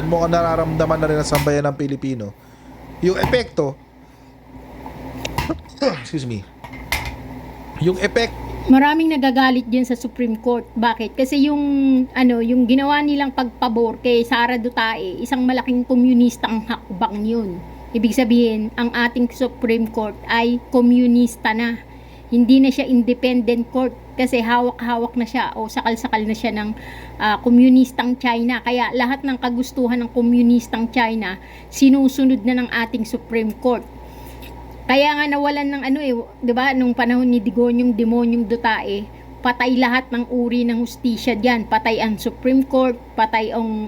mo nararamdaman na rin ang sambayan ng Pilipino. Yung epekto, excuse me, yung epekto, Maraming nagagalit din sa Supreme Court. Bakit? Kasi yung yung ginawa nilang pagpabor kay Sara Duterte, isang malaking komunistang hakbang 'yun. Ibig sabihin, ang ating Supreme Court ay komunista na. Hindi na siya independent court kasi hawak-hawak na siya o sakal-sakal na siya ng komunistang China. Kaya lahat ng kagustuhan ng komunistang China sinusunod na ng ating Supreme Court. Kaya nga nawalan ng 'di ba, nung panahon ni Demonyong Duterte, patay lahat ng uri ng hustisya diyan. Patay ang Supreme Court, patay ang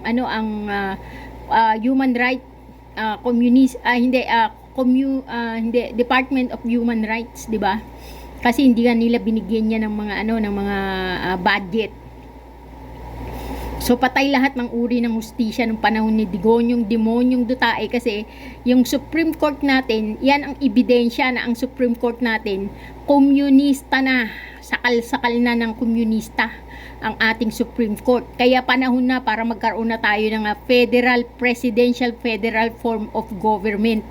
human right hindi Department of Human Rights, 'di ba? Kasi hindi nga nila binigyan niya ng mga budget. So patay lahat ng uri ng hustisya nung panahon ni Demonyong Duterte kasi yung Supreme Court natin, yan ang ebidensya na ang Supreme Court natin komunista na, sakal-sakal na ng komunista ang ating Supreme Court. Kaya panahon na para magkaroon na tayo ng presidential federal form of government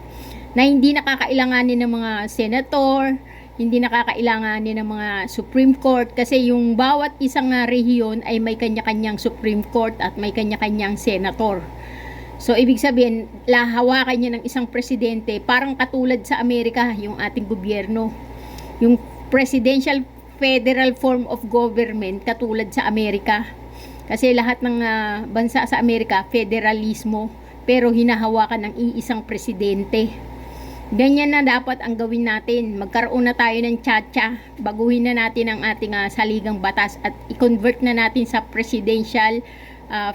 na hindi nakakailanganin ng mga senator, hindi nakakailanganin ng mga Supreme Court kasi yung bawat isang rehiyon ay may kanya-kanyang Supreme Court at may kanya-kanyang senator. So ibig sabihin, lahawakan niya ng isang presidente, parang katulad sa Amerika, yung ating gobyerno. Yung presidential federal form of government katulad sa Amerika. Kasi lahat ng bansa sa Amerika, federalismo, pero hinahawakan ng iisang presidente. Ganyan na dapat ang gawin natin. Magkaroon na tayo ng tsa-tsa. Baguhin na natin ang ating saligang batas at i-convert na natin sa presidential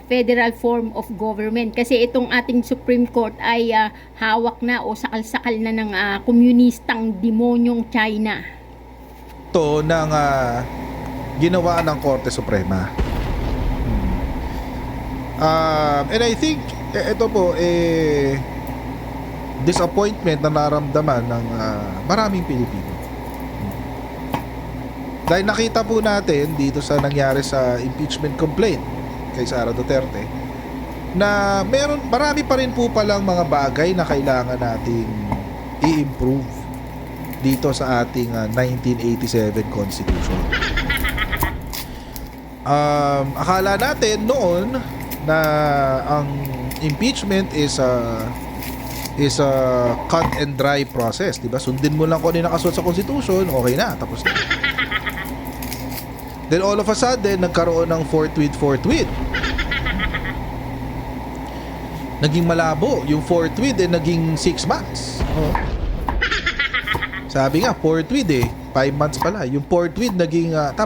federal form of government. Kasi itong ating Supreme Court ay hawak na o sakal-sakal na ng komunistang demonyong China. ito ng ginawa ng Korte Suprema. And I think ito po disappointment na naramdaman ng maraming Pilipino. Dahil nakita po natin dito sa nangyari sa impeachment complaint kay Sara Duterte na marami pa rin po palang mga bagay na kailangan nating i-improve dito sa ating 1987 Constitution. Akala natin noon na ang impeachment is a cut and dry process, diba? Sundin mo lang kung ano yung nakasulat sa Constitution, okay na, tapos na. Then all of a sudden, nagkaroon ng forthwith. Naging malabo. Yung forthwith naging 6 months. Sabi nga, forthwith 5 months pala. Yung forthwith naging, 6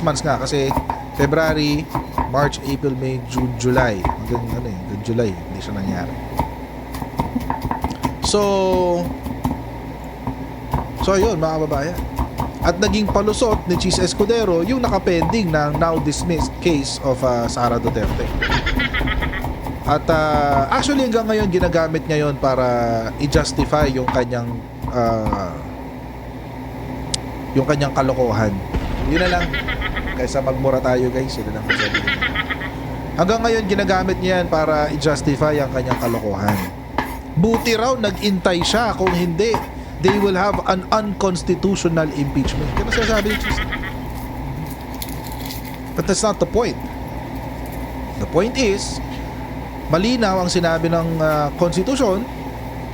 months nga kasi February, March, April, May, June, July. Hanggang July, hindi siya nangyari. So yun mga kababayan. At naging palusot ni Chis Escudero yung nakapending ng now dismissed case of Sara Duterte. At actually hanggang ngayon ginagamit niya yun para i-justify yung kanyang kalokohan. Yun na lang. Kaysa magmura tayo guys, yun na lang. Hanggang ngayon ginagamit niya yan para i-justify ang kanyang kalokohan. Buti raw nag-intay siya, kung hindi they will have an unconstitutional impeachment. Kaya masasabi ni Chis. But that's not the point. The point is malinaw ang sinabi ng Constitution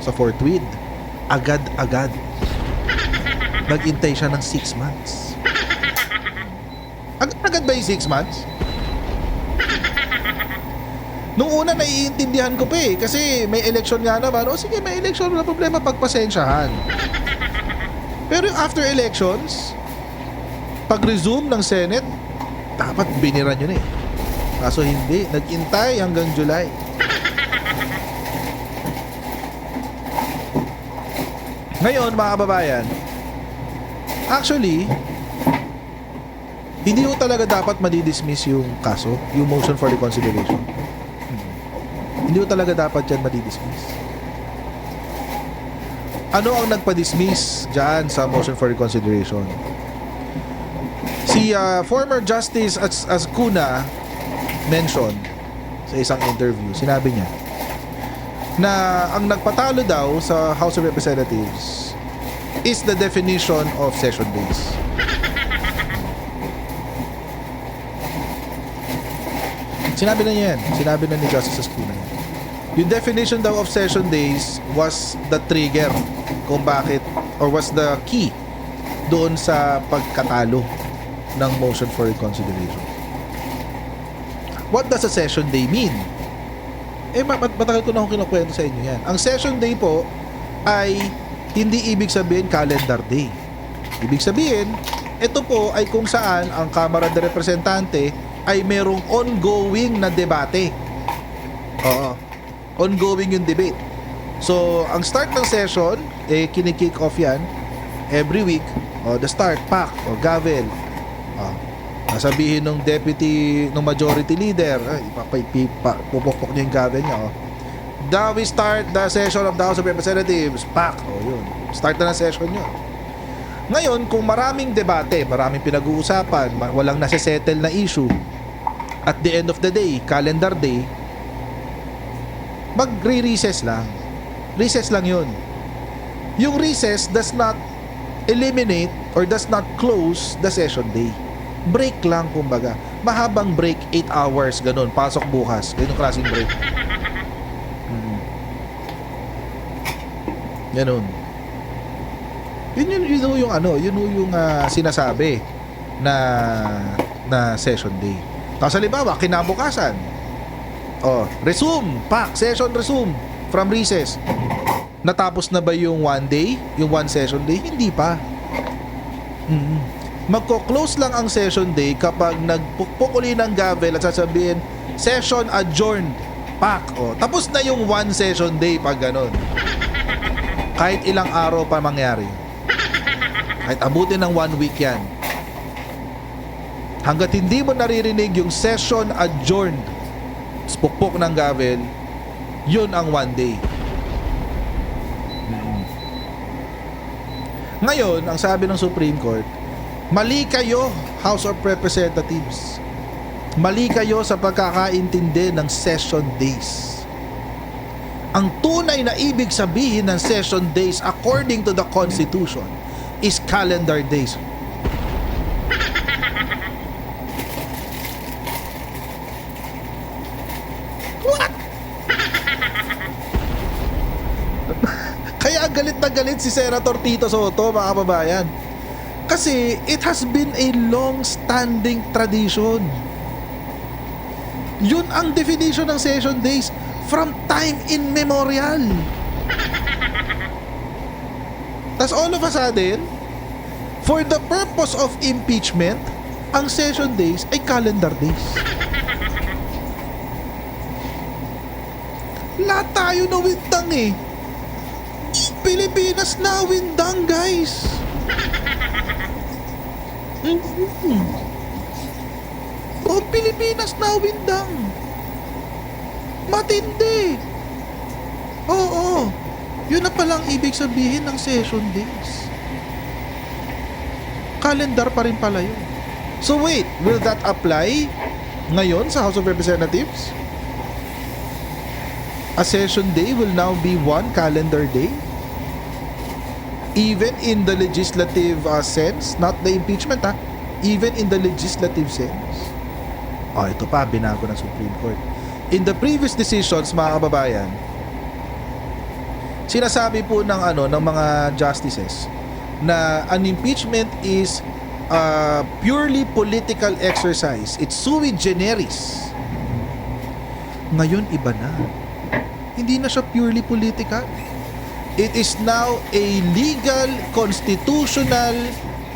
sa forthwith. Agad-agad nag-intay siya ng 6 months. Agad ba yung 6 months? Nung una naiintindihan ko pa kasi may election nga naman. O sige, may election, wala problema, pagpasensyahan. Pero yung after elections, pag-resume ng Senate, dapat biniran yun Kaso hindi, nag-intay hanggang July. Ngayon mga kababayan, actually hindi mo talaga dapat madidismiss yung kaso, yung motion for reconsideration. Hindi mo talaga dapat yan madidismiss. Ano ang nagpa-dismiss dyan sa motion for reconsideration? Si former Justice Ascuna mentioned sa isang interview, sinabi niya na ang nagpatalo daw sa House of Representatives is the definition of session days. Sinabi na niya yan. Sinabi na ni Justice Escuna. Yung definition daw of session days was the trigger kung bakit, or was the key doon sa pagkatalo ng motion for reconsideration. What does a session day mean? Matagal ko na akong kinukwento sa inyo yan. Ang session day po ay hindi ibig sabihin calendar day. Ibig sabihin, ito po ay kung saan ang Kamara de Representante ay merong ongoing na debate. Oo. Ongoing yung debate. So, ang start ng session, kinikick off yan every week. The start, PAC, gavel. Sabihin ng deputy, ng majority leader, pupukpok niya yung gavel niya. Now we start the session of the House of Representatives. PAC. Yun. Start na ng session nyo. Ngayon, kung maraming debate, maraming pinag-uusapan, walang nasisettle na issue, at the end of the day, calendar day, magre-recess lang. Recess lang yun. Yung recess does not eliminate or does not close the session day. Break lang, kumbaga. Mahabang break, 8 hours, ganun. Pasok bukas. Ganun klaseng break. Ganun. Yun yung sinasabi na session day. Tapos halimbawa, kinabukasan. Resume, PAC, session resume from recess. Natapos na ba yung one day? Yung one session day? Hindi pa. Magko-close lang ang session day kapag nagpukpok uli ng gavel at sasabihin, session adjourned, PAC. Tapos na yung one session day pag ganon. Kahit ilang araw pa mangyari. Kahit abutin ng 1 week yan. Hanggat hindi mo naririnig yung session adjourned, pukpok ng gavel, yun ang one day. Ngayon, ang sabi ng Supreme Court, mali kayo, House of Representatives. Mali kayo sa pagkakaintindi ng session days. Ang tunay na ibig sabihin ng session days according to the Constitution is calendar days. What? Kaya galit na galit si Senator Tito Soto, mga kababayan. Kasi it has been a long-standing tradition. Yun ang definition ng session days from time immemorial. Tas all of a sudden, for the purpose of impeachment, ang session days ay calendar days. Lahat tayo nawindang eh. Pilipinas nawindang, guys. Pilipinas nawindang. Matindi. Oo. Yun na palang ibig sabihin ng session days. Calendar pa rin pala yun. So wait, will that apply ngayon sa House of Representatives? A session day will now be one calendar day? Even in the legislative sense, not the impeachment even in the legislative sense. Ito pa, binago ng Supreme Court. In the previous decisions, mga kababayan, sinasabi po ng mga justices na an impeachment is purely political exercise. It's sui generis. Ngayon iba na. Hindi na siya purely political. It is now a legal, constitutional,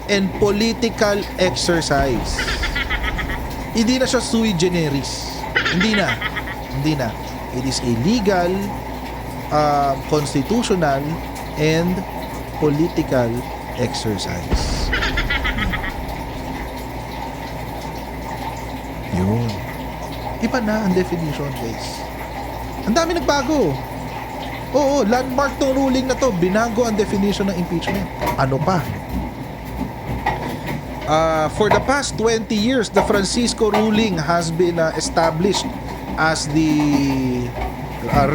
and political exercise. Hindi na siya sui generis. Hindi na. It is a legal, constitutional, and political exercise. Yun. Iba na ang definition, guys. Ang dami nagbago. Oo, landmark tong ruling na to. Binago ang definition ng impeachment. Ano pa? For the past 20 years, the Francisco ruling has been established as the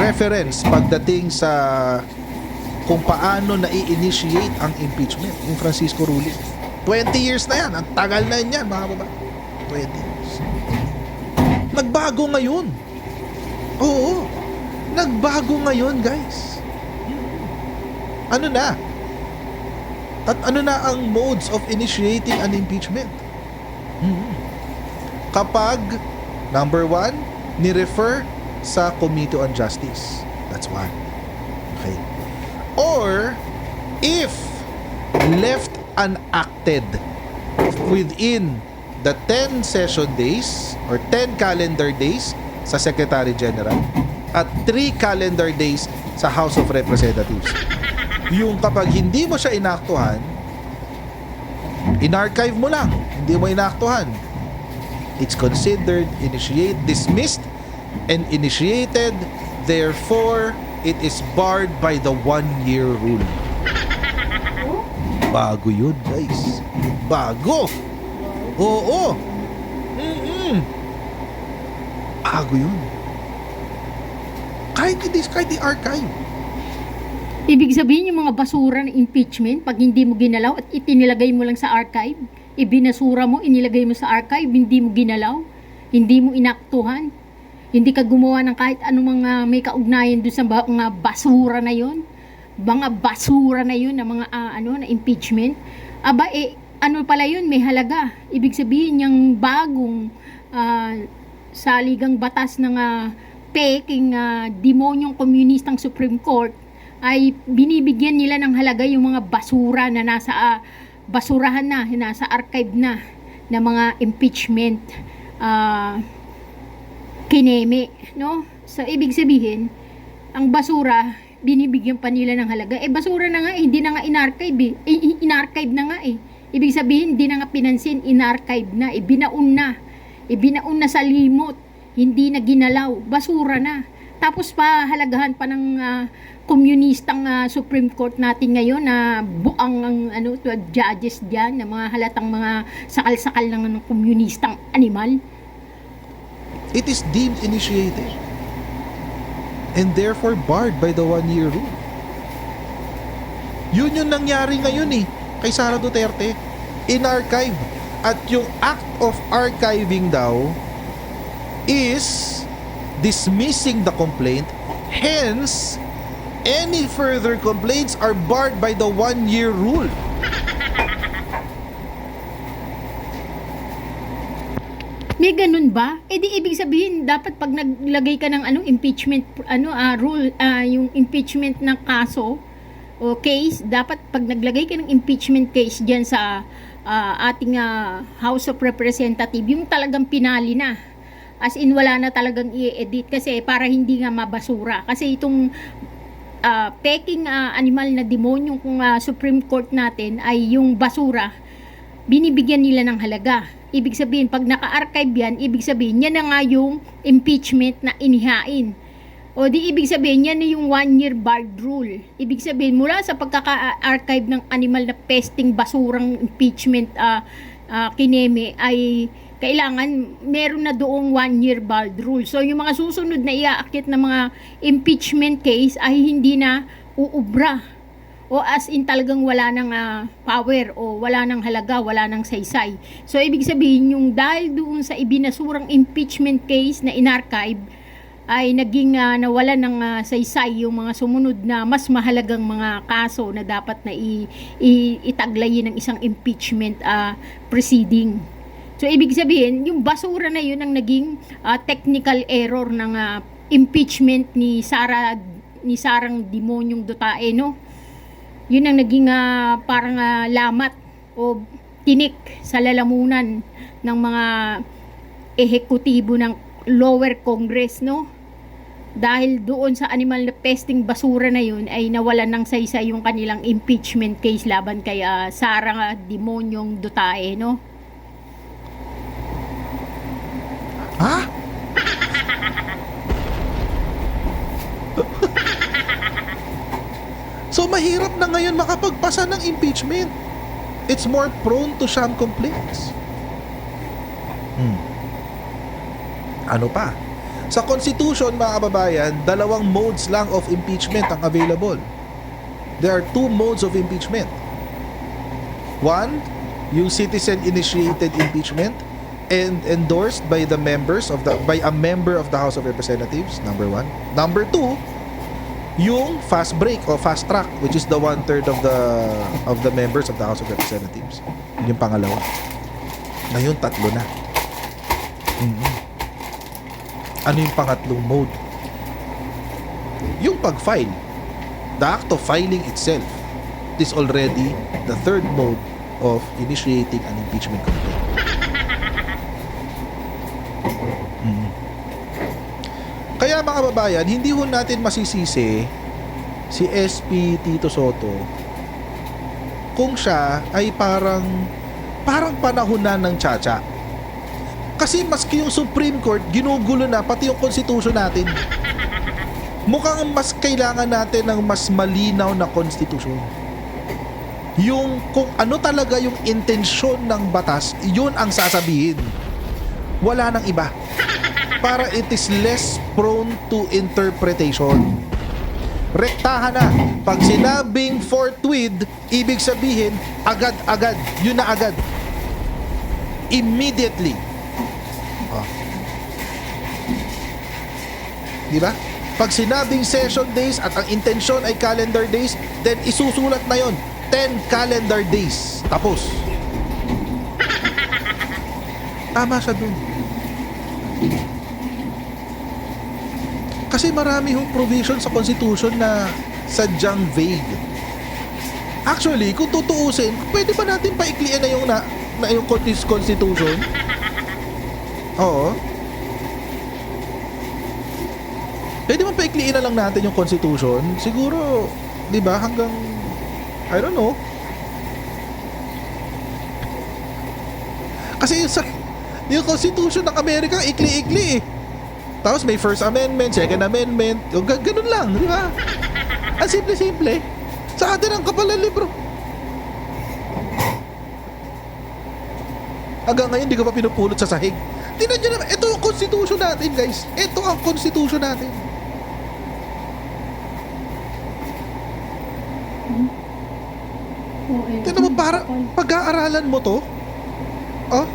reference pagdating sa kung paano na i-initiate ang impeachment, yung Francisco ruling. 20 years na yan. Ang tagal na yan, mga baba. 20 years. Nagbago ngayon. Oo. Nagbago ngayon, guys. Ano na? At ano na ang modes of initiating an impeachment? Kapag, number 1, ni-refer sa Committee on Justice. That's one. Okay. Or, if left unacted within the 10 session days or 10 calendar days sa Secretary General at 3 calendar days sa House of Representatives. Yung kapag hindi mo siya inaktuhan, in-archive mo lang, hindi mo inaktuhan, it's considered dismissed and initiated, therefore it is barred by the 1-year rule. Bago yun, guys. Bago. Oo. Bago yun. Kahit i-archive. Ibig sabihin yung mga basura ng impeachment, pag hindi mo ginalaw at itinilagay mo lang sa archive, ibinasura mo, inilagay mo sa archive, hindi mo ginalaw, hindi mo inaktuhan, hindi ka gumawa ng kahit anong mga may kaugnayan doon sa mga basura na yon, mga basura na yun, na mga na impeachment. Aba, ano pala yun, may halaga. Ibig sabihin yung bagong saligang batas ng peking demonyong komunistang Supreme Court ay binibigyan nila ng halaga yung mga basura na nasa basurahan na, nasa archive na mga impeachment kineme, no? So, ibig sabihin, ang basura, binibigyan pa nila ng halaga. Basura na nga, hindi na nga in-archive in-archive na nga Ibig sabihin, hindi na nga pinansin, in-archive na, binaon na sa limot, hindi na ginalaw, basura na. Tapos pa, halagahan pa ng komunistang Supreme Court natin ngayon na buang judges diyan, na mga halatang mga sakal-sakal ng komunistang animal. It is deemed initiated and therefore barred by the 1-year rule. Yun yung nangyari ngayon kay Sara Duterte. In-archive. At yung act of archiving daw is dismissing the complaint. Hence, any further complaints are barred by the 1-year rule. May ganun ba? Di ibig sabihin dapat pag naglagay ka ng impeachment rule, yung impeachment ng kaso o case, dapat pag naglagay ka ng impeachment case diyan sa ating House of Representative, yung talagang pinali na. As in, wala na talagang i-edit kasi para hindi nga mabasura. Kasi itong peking animal na demonyo kung Supreme Court natin ay yung basura, binibigyan nila ng halaga. Ibig sabihin, pag naka-archive yan, ibig sabihin, yan na nga yung impeachment na inihain. O di ibig sabihin, yan na yung 1-year barred rule. Ibig sabihin, mula sa pagkaka-archive ng animal na pesting basurang impeachment kineme, ay kailangan meron na doong 1-year barred rule. So, yung mga susunod na iaakit na mga impeachment case ay hindi na uubra. O as in talagang wala ng power o wala ng halaga, wala ng saysay. So, ibig sabihin, yung dahil doon sa ibinasurang impeachment case na inarchive, ay naging nawala ng saysay yung mga sumunod na mas mahalagang mga kaso na dapat na itaglayin ng isang impeachment proceeding. So, ibig sabihin, yung basura na yun ang naging technical error ng impeachment ni Sarang Demonyong Dutae, no? Yun ang naging parang lamat o tinik sa lalamunan ng mga ehekutibo ng lower Congress, no? Dahil doon sa animal na pesting basura na yun ay nawalan ng saysay yung kanilang impeachment case laban kay Sara Demonyong Dutae, no? Ha? So mahirap na ngayon makapagpasa ng impeachment. It's more prone to sham complaints. Ano pa? Sa Constitution, mga kababayan, 2 modes lang of impeachment ang available. There are 2 modes of impeachment. One, yung citizen-initiated impeachment and endorsed by the members of by a member of the House of Representatives, number 1. Number 2, yung fast break o fast track, which is the 1/3 of the members of the House of Representatives. Yun yung pangalawa. Ngayon, 3 na. Ano yung pangatlong mode? Yung pag-file. The act of filing itself is already the 3rd mode of initiating an impeachment complaint. Kaya mga kababayan, hindi ho natin masisisi si SP Tito Soto kung siya ay parang panahon na ng tsa-tsa. Kasi maski yung Supreme Court, ginugulo na pati yung Constitution natin. Mukhang mas kailangan natin ng mas malinaw na Constitution. Yung kung ano talaga yung intensyon ng batas, yun ang sasabihin. Wala nang iba. Para it is less prone to interpretation. Rektahan na. Pag sinabing forthwith, ibig sabihin, agad-agad. Yun na agad. Immediately. Oh. Diba? Pag sinabing session days at ang intensyon ay calendar days, then isusulat na yon 10 calendar days. Tapos. Tama siya dun. Kasi marami hong provision sa Constitution na sadyang vague. Actually, kung tutuusin, pwede ba natin paiklian na yung Constitution? Oo. Pwede man paikliin na lang natin yung Constitution. Siguro, di ba, hanggang, I don't know. Kasi yung Constitution ng Amerika, ikli-ikli eh. Tapos may First Amendment, Second Amendment, ganun lang, di ba? Ang simple-simple. Sa atin ang kapal ng libro. Hanggang ngayon, di ka pa pinupulot sa sahig. Tingnan nyo naman, ito ang Constitution natin, guys. Ito ang Constitution natin. Tingnan mo, para pag-aaralan mo to, oh,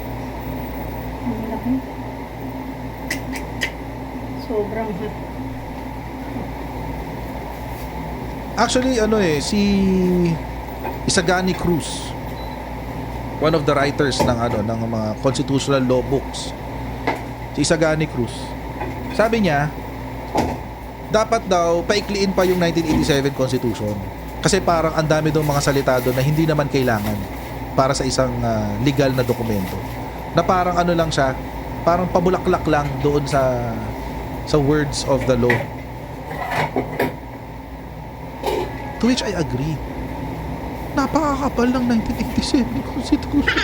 sobrang actually, si Isagani Cruz, one of the writers ng mga constitutional law books, si Isagani Cruz, sabi niya, dapat daw paikliin pa yung 1987 Constitution. Kasi parang ang dami daw mga salita doon na hindi naman kailangan para sa isang legal na dokumento. Na parang lang siya, parang pabulaklak lang doon sa words of the law. To which I agree. Napakakapal ng 1987 Constitution.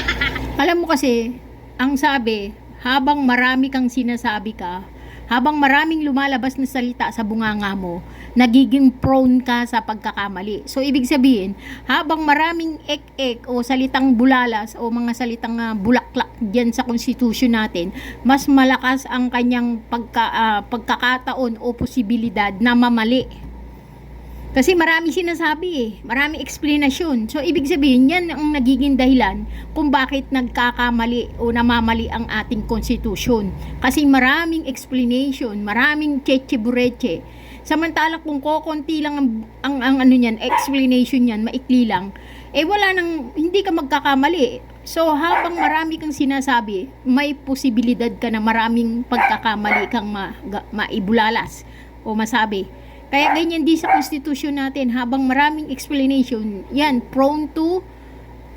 Alam mo kasi, ang sabi, habang marami kang sinasabi ka, habang maraming lumalabas na salita sa bunganga mo, nagiging prone ka sa pagkakamali. So, ibig sabihin, habang maraming ek-ek o salitang bulalas o mga salitang bulaklak dyan sa konstitusyon natin, mas malakas ang kanyang pagkakataon o posibilidad na mamali. Kasi marami sinasabi marami explanation. So, ibig sabihin, yan ang nagiging dahilan kung bakit nagkakamali o namamali ang ating konstitusyon. Kasi maraming explanation, maraming cheche-bureche. Samantala kung kokonti lang ang niyan, explanation niyan, maikli lang, wala nang, hindi ka magkakamali. So, habang marami kang sinasabi, may posibilidad ka na maraming pagkakamali kang maibulalas o masabi. Kaya ganyan din sa konstitusyon natin, habang maraming explanation, yan, prone to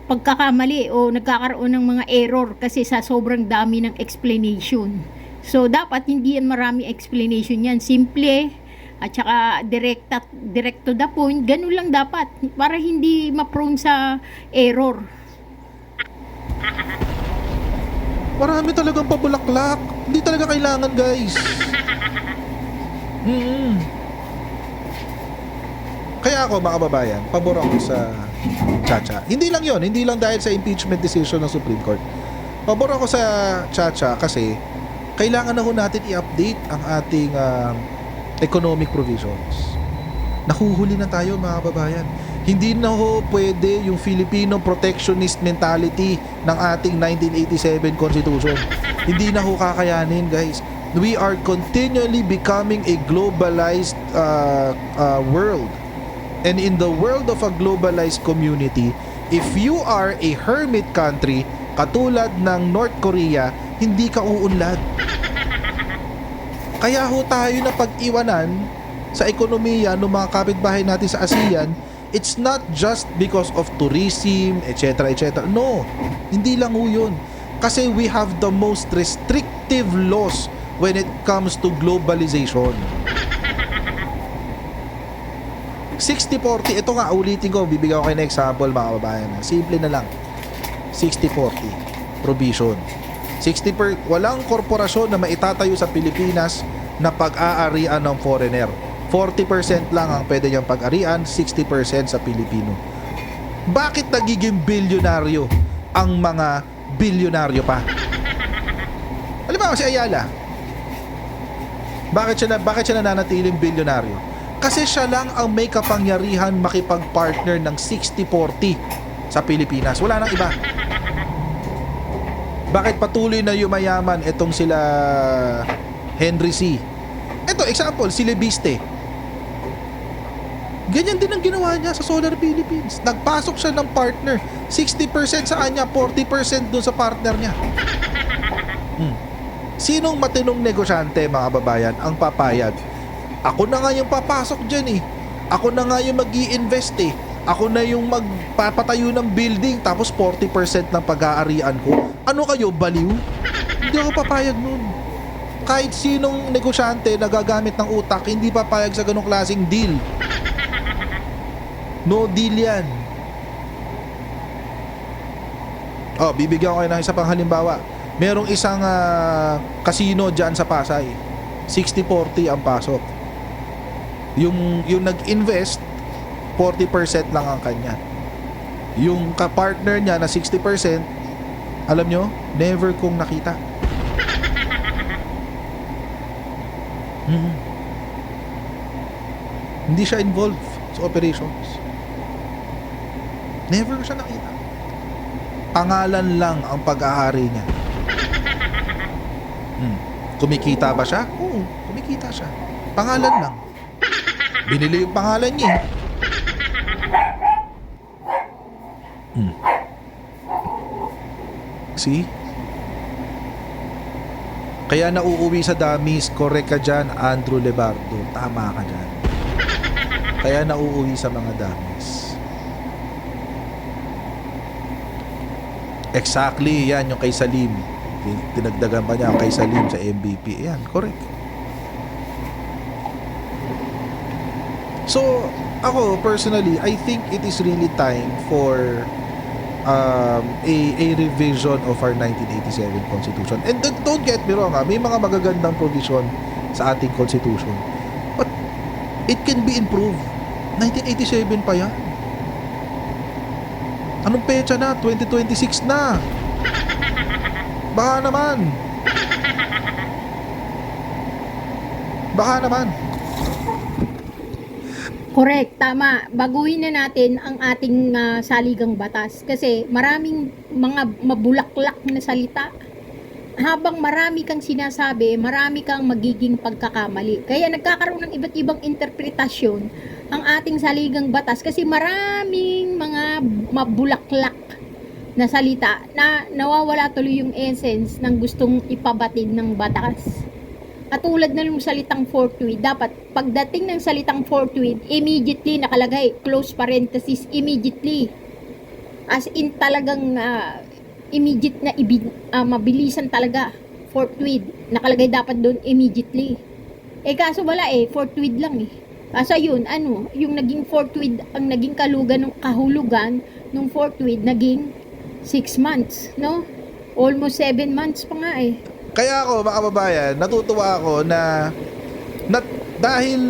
pagkakamali o nagkakaroon ng mga error kasi sa sobrang dami ng explanation. So, dapat hindi yan marami explanation yan. Simple, at saka direct to the point, ganun lang dapat para hindi ma-prone sa error. Marami talagang pabulaklak. Hindi talaga kailangan, guys. Kaya ako, mga kababayan, pabor ako sa tsa-tsa. Hindi lang yon, hindi lang dahil sa impeachment decision ng Supreme Court. Pabor ako sa tsa-tsa kasi kailangan na ho natin i-update ang ating economic provisions. Nahuhuli na tayo mga kababayan. Hindi na ho pwede yung Filipino protectionist mentality ng ating 1987 Constitution. Hindi na ho kakayanin, guys. We are continually becoming a globalized world. And in the world of a globalized community, if you are a hermit country, katulad ng North Korea, hindi ka uunlad. Kaya ho tayo na pag-iwanan sa ekonomiya ng mga kapitbahay natin sa ASEAN. It's not just because of tourism, etc., etc. No, hindi lang ho yun. Kasi we have the most restrictive laws when it comes to globalization. 60-40, ito nga, ulitin ko, bibigyan ko kayo ng example mga kababayan. Simple na lang. 60-40 provision. Walang korporasyon na maitatayo sa Pilipinas na pag-aarian ng foreigner. 40% lang ang pwede niyang pag-arian, 60% sa Pilipino. Bakit nagiging bilyonaryo ang mga bilyonaryo pa? Halimbawa si Ayala. Bakit siya nananatiling bilyonaryo? Kasi siya lang ang may kapangyarihan makipag-partner ng 60-40 sa Pilipinas. Wala nang iba. Bakit patuloy na yumayaman itong sila Henry C? Ito, example, si Lebiste. Ganyan din ang ginawa niya sa Solar Philippines. Nagpasok siya ng partner. 60% sa kanya, 40% dun sa partner niya. Sinong matinong negosyante, mga babayan, ang papayag? Ako na nga yung papasok dyan eh. Ako na nga yung mag-i-invest eh. Ako na yung magpapatayo ng building tapos 40% ng pag-aarian ko. Ano kayo, baliw? Hindi ako papayag nun. Kahit sinong negosyante na gagamit ng utak, hindi papayag sa ganong klaseng deal. No deal yan. Oh, bibigyan ko kayo ng isa pang halimbawa. Merong isang casino dyan sa Pasay. 60-40 ang pasok. Yung nag-invest, 40% lang ang kanya. Yung ka-partner niya na 60%, alam nyo, never kong nakita. Hindi siya involved sa operations. Never ko siya nakita. Pangalan lang ang pag-aari niya. Kumikita ba siya? Oo, kumikita siya. Pangalan lang. Binili yung pangalan niya. See? Kaya nauuwi sa damis, correct ka dyan, Andrew Lebardo. Tama ka dyan. Kaya nauuwi sa mga damis. Exactly, yan yung kay Salim. Dinagdagan pa niya ang kay Salim sa MVP. Yan, correct. So, ako personally, I think it is really time for a revision of our 1987 Constitution. And don't get me wrong, may mga magagandang provision sa ating Constitution. But it can be improved. 1987 pa yan. Anong petsa na? 2026 na. Baka naman. Correct, tama. Baguhin na natin ang ating saligang batas kasi maraming mga mabulaklak na salita. Habang marami kang sinasabi, marami kang magiging pagkakamali. Kaya nagkakaroon ng iba't ibang interpretasyon ang ating saligang batas kasi maraming mga mabulaklak na salita na nawawala tuloy yung essence ng gustong ipabatid ng batas. Katulad na yung salitang forthwith, dapat pagdating ng salitang forthwith, immediately nakalagay, close parenthesis, immediately. As in talagang immediate na mabilisan talaga, forthwith. Nakalagay dapat doon immediately. Kaso wala forthwith lang Kaso yun, yung naging forthwith, ang naging kahulugan ng forthwith, naging 6 months, no? Almost 7 months pa nga Kaya ako, mga kababayan, natutuwa ako na dahil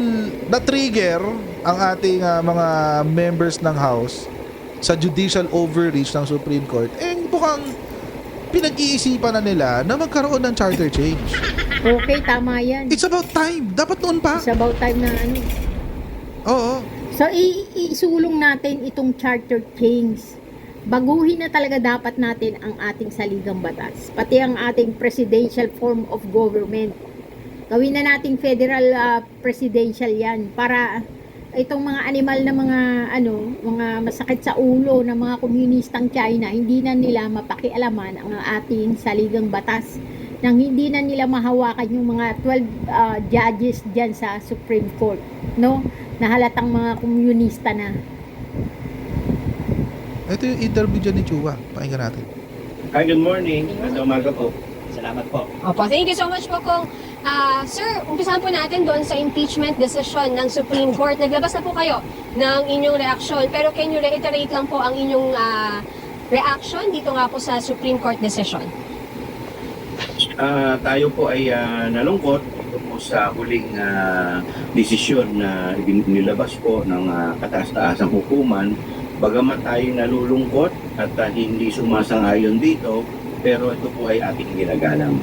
na-trigger ang ating mga members ng House sa judicial overreach ng Supreme Court, mukhang pinag-iisipan na nila na magkaroon ng charter change. Okay, tama yan. It's about time. Dapat noon pa. It's about time na ano. Oo. So, isulong natin itong charter change. Baguhin na talaga dapat natin ang ating saligang batas. Pati ang ating presidential form of government. Gawin na nating federal presidential yan para itong mga animal na mga masakit sa ulo ng mga komunistang China, hindi na nila mapakialaman ang ating saligang batas. Nang hindi na nila mahawakan yung mga 12 judges dyan sa Supreme Court, no? Nahalatang mga komunista na. Ito yung interview dyan ni Chua. Pakinggan natin. Hi, good morning. Magandang umaga po. Salamat po. Opo, thank you so much po kung sir, umpisahan po natin doon sa impeachment decision ng Supreme Court. Naglabas na po kayo ng inyong reaksyon, pero can you reiterate lang po ang inyong reaction dito nga po sa Supreme Court decision? Tayo po ay nalungkot ito po sa huling desisyon na nilabas po ng kataas-taasang hukuman. Bagamat tayo nalulungkot at hindi sumasang-ayon dito, pero ito po ay ating ginagalang.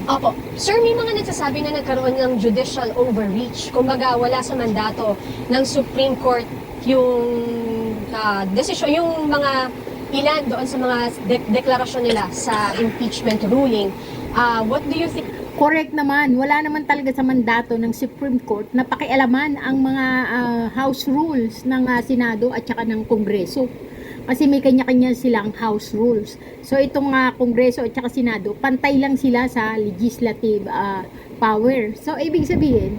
Opo. Sir, may mga nagsasabi na nagkaroon ng judicial overreach. Kumbaga, wala sa mandato ng Supreme Court yung desisyon, yung mga ilan doon sa mga deklarasyon nila sa impeachment ruling. What do you think? Correct naman. Wala naman talaga sa mandato ng Supreme Court na pakialaman ang mga House rules ng Senado at saka ng Kongreso. Kasi may kanya-kanya silang House rules. So itong Kongreso at saka Senado, pantay lang sila sa legislative power. So ibig sabihin,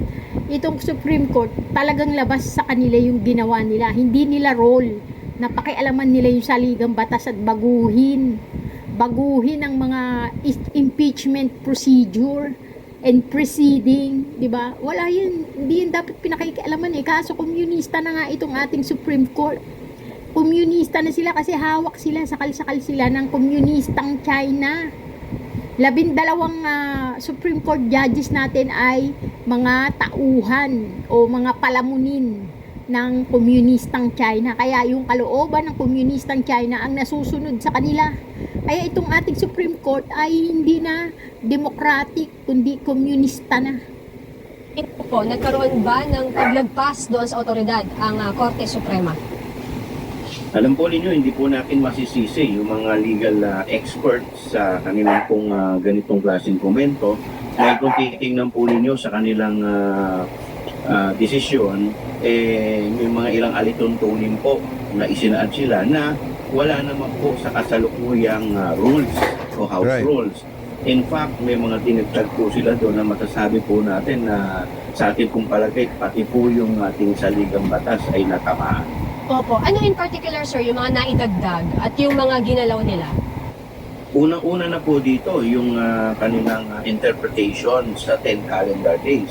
itong Supreme Court, talagang labas sa kanila yung ginawa nila. Hindi nila role na pakialaman nila yung saligang batas at baguhin ang mga impeachment procedure and proceeding, di ba? Wala yun, hindi yun dapat pinakikialaman Kaso komunista na nga itong ating Supreme Court. Komunista na sila kasi hawak sila, sakal-sakal sila ng komunistang China. 12 Supreme Court judges natin ay mga tauhan o mga palamunin ng komunistang China. Kaya yung kalooban ng komunistang China ang nasusunod sa kanila. Kaya itong ating Supreme Court ay hindi na democratic, kundi komunista na. Ito po, nagkaroon ba ng paglagpas doon sa otoridad ang Korte Suprema? Alam po ninyo, hindi po natin masisisi yung mga legal experts sa kanilang pong ganitong klaseng komento. Dahil kung titingnan po ninyo sa kanilang desisyon, may mga ilang alituntunin po na isinaad sila na wala naman po sa kasalukuyang rules o house Right. rules. In fact, may mga dinagdag po sila doon na masasabi po natin na sa ating pong palagay, pati po yung ating saligang batas ay natamaan. Opo. Ano in particular, sir, yung mga naidagdag at yung mga ginalaw nila? Unang-una na po dito yung kanilang interpretation sa 10 calendar days.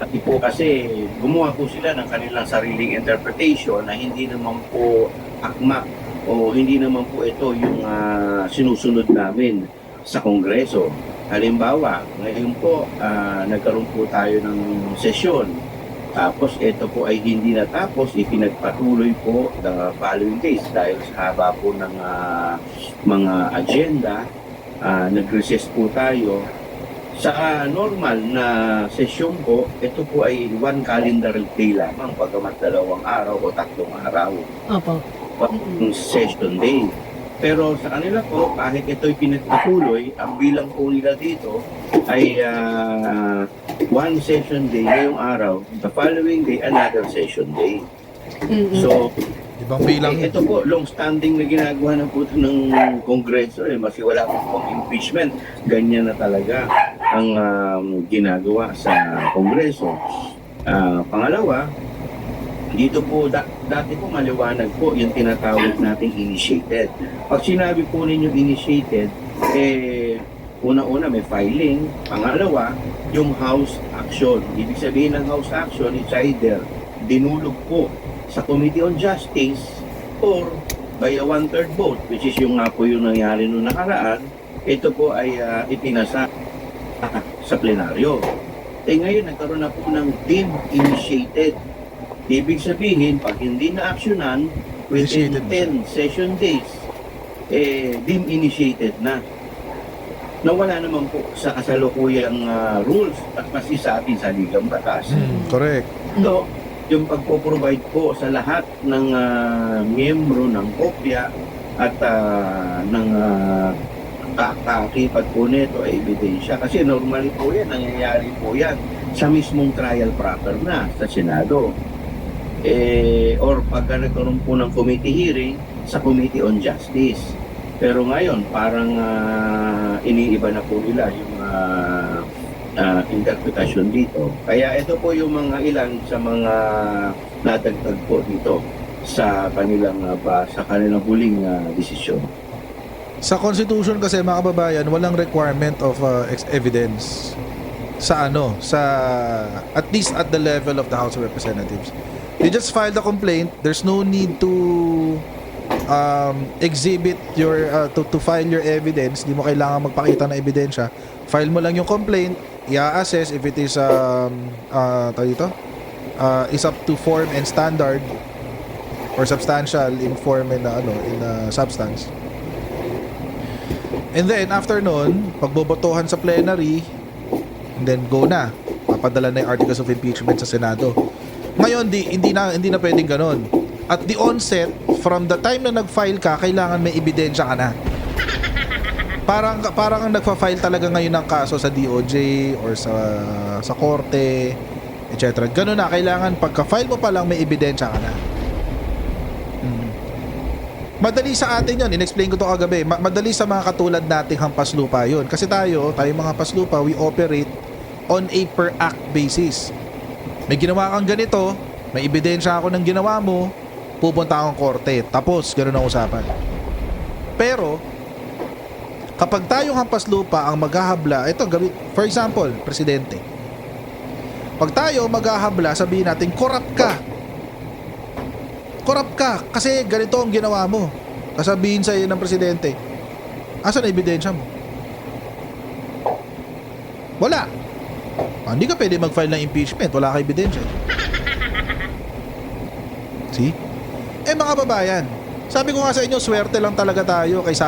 Pati po kasi gumawa po sila ng kanilang sariling interpretation na hindi naman po akma o hindi naman po ito yung sinusunod namin sa Kongreso. Halimbawa, ngayon po nagkaroon po tayo ng sesyon. Tapos ito po ay hindi natapos, ipinagpatuloy po the following days dahil sa haba po ng mga agenda, nag-recess po tayo. Sa normal na sesyon po, ito po ay 1 calendar day lamang, pagamat 2 araw o 3 araw. Opo. Session day. Pero sa kanila po, kahit ito'y pinagpatuloy, ang bilang po nila dito ay 1 session day ngayong araw, the following day, another session day. So, Ibang bilang. ito po, long-standing na ginagawa na po ito ng Kongreso. Mas wala po pong impeachment. Ganyan na talaga ang ginagawa sa Kongreso. Pangalawa, dito po, dati po maliwanag po yung tinatawag nating initiated. Pag sinabi po ninyo initiated, una-una may filing. Pangalawa, yung House action. Ibig sabihin ng House action, it's either dinulog po sa Committee on Justice or by a 1/3 vote, which is yung nga po yung nangyari noong nakaraan, ito po ay ipinasa sa plenaryo. Ngayon, nagkaroon na po ng deemed initiated. Ibig sabihin, pag hindi na aksyonan within Initiated. 10 session days, deemed initiated na. Nawala naman po sa kasalukuyang rules at pati sa ating saligang batas. Correct. So, yung pagpo-provide po sa lahat ng miyembro ng kopya at ng kaakibat po nito ay ebidensya. Kasi normally po yan, nangyayari po yan sa mismong trial proper na sa Senado. Or pag nagkaroon po ng committee hearing sa Committee on Justice. Pero ngayon, parang iniiba na po nila yung interpretasyon dito. Kaya ito po yung mga ilan sa mga nadagdag po dito sa kanilang huling desisyon. Sa Constitution kasi mga kababayan, walang requirement of evidence sa at least at the level of the House of Representatives. You just file the complaint. There's no need to exhibit your to file your evidence. Di mo kailangan magpakita ng ebidensya. File mo lang yung complaint, i-assess if it is is up to form and standard or substantial in form and in substance. And then after nun, pagbobotohan sa plenary, and then go na. Papadala na yung articles of impeachment sa Senado. Ngayon, hindi na pwedeng ganun. At the onset, from the time na nag-file ka, kailangan may ebidensya ka na. Parang ang nagfa-file talaga ngayon ng kaso sa DOJ or sa korte, etc. Ganun na, kailangan pagka-file mo pa lang may ebidensya ka na. Madali sa atin yun, in-explain ko to kagabi. Madali sa mga katulad nating hampas lupa yun. Kasi tayo mga hampas lupa, we operate on a per act basis. May ginawa kang ganito, may ebidensya ako ng ginawa mo, pupunta akong korte. Tapos, ganun ang usapan. Pero, kapag tayong hampas lupa ang maghahabla, ito, for example, presidente. Pag tayo maghahabla, sabihin natin, corrupt ka. Corrupt ka kasi ganito ang ginawa mo. Kasabihin sa iyo ng presidente, asan ang ebidensya mo? Wala. Hindi ka pwede mag-file ng impeachment, wala ka ebidensya. See? Mga babayan, sabi ko nga sa inyo, swerte lang talaga tayo kay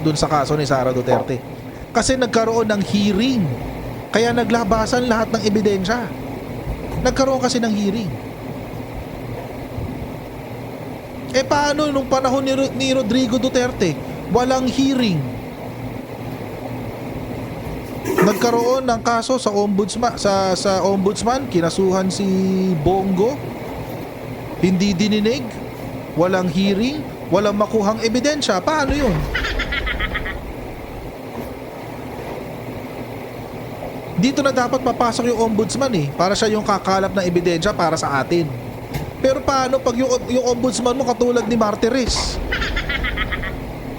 dun sa kaso ni Sara Duterte. Kasi nagkaroon ng hearing. Kaya naglabasan lahat ng ebidensya. Nagkaroon kasi ng hearing. Paano nung panahon ni Rodrigo Duterte? Walang hearing. Nagkaroon ng kaso sa ombudsman, sa ombudsman, kinasuhan si Bongo. Hindi dininig, walang hearing, walang makuhang ebidensya. Paano 'yun? Dito na dapat papasok yung ombudsman para siya yung kakalap ng ebidensya para sa atin. Pero paano pag yung ombudsman mo katulad ni Martires?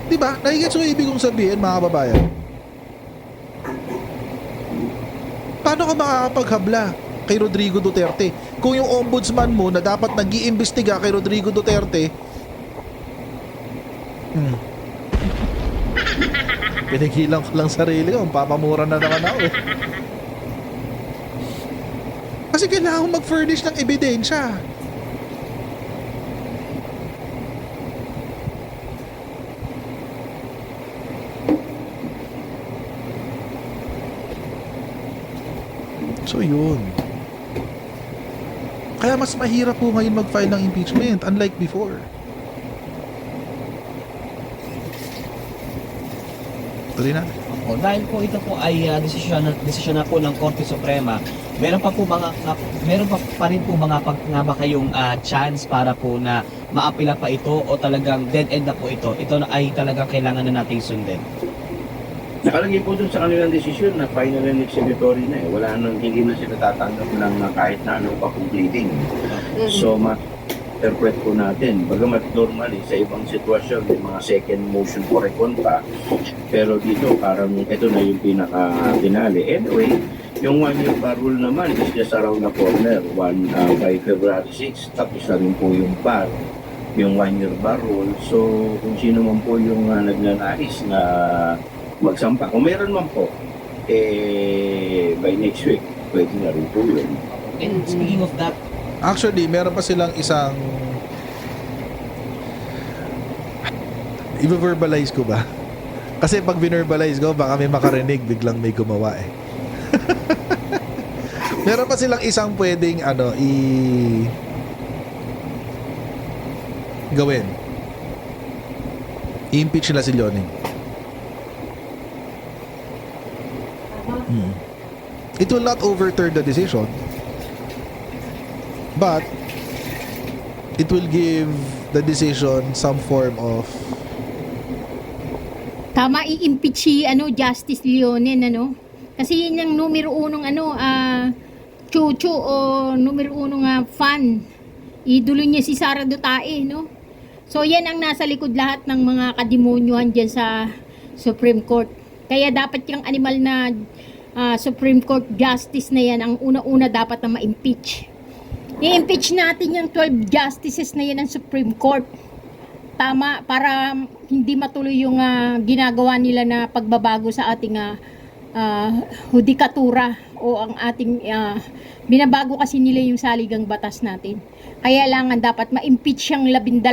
Diba? Nakikita yung ibig kong sabihin, mga kababayan. Paano ka makakapaghabla kay Rodrigo Duterte kung yung ombudsman mo na dapat nag-iimbestiga kay Rodrigo Duterte pinigilan ko lang sarili ko, papamura na naman ako kasi kailangan mag-furnish ng ebidensya. So yun. Kaya mas mahirap po ngayon mag-file ng impeachment unlike before. Tuloy na. Dahil po ito po ay desisyon na po ng Korte Suprema, meron pa rin po mga kayong chance para po na maapila pa ito o talagang dead end na po ito. Ito na ay talagang kailangan na nating sundin. Nakalagay po dun sa kanilang desisyon na final and exhibitory na Wala nang, hindi na sila tatanggap ng kahit na anong pa-completing. So, ma-interpret po natin. Bagamat normally sa ibang sitwasyon, may mga second motion for reconta. Pero dito, parang ito na yung pinaka-finale. Anyway, yung 1-year bar rule naman is just around the corner. By February 6, tapos na rin po yung bar. Yung 1-year bar rule. So, kung sino man po yung nagnanais na magsampa. Kung meron man po, by next week, pwede na rin po yun. And speaking of that, actually, meron pa silang I-verbalize ko ba? Kasi pag verbalize ko, baka may makarinig, biglang may gumawa eh. Meron pa silang isang pwedeng gawin. I-impeach nila si Leoning. It will not overturn the decision, but it will give the decision some form of Tama, i-impeach si Justice Leonen, kasi yun yung numero unong chuchu o numero unong fan. Idolo niya si Sara Duterte, no? So yan ang nasa likod lahat ng mga kademonyuhan dyan sa Supreme Court. Kaya dapat yung animal na Supreme Court Justice na yan, ang una-una dapat na ma-impeach. I-impeach natin yung 12 justices na yan ng Supreme Court. Tama, para hindi matuloy yung ginagawa nila na pagbabago sa ating hudikatura o ang ating binabago kasi nila yung saligang batas natin. Kaya lang dapat ma-impeach yung 12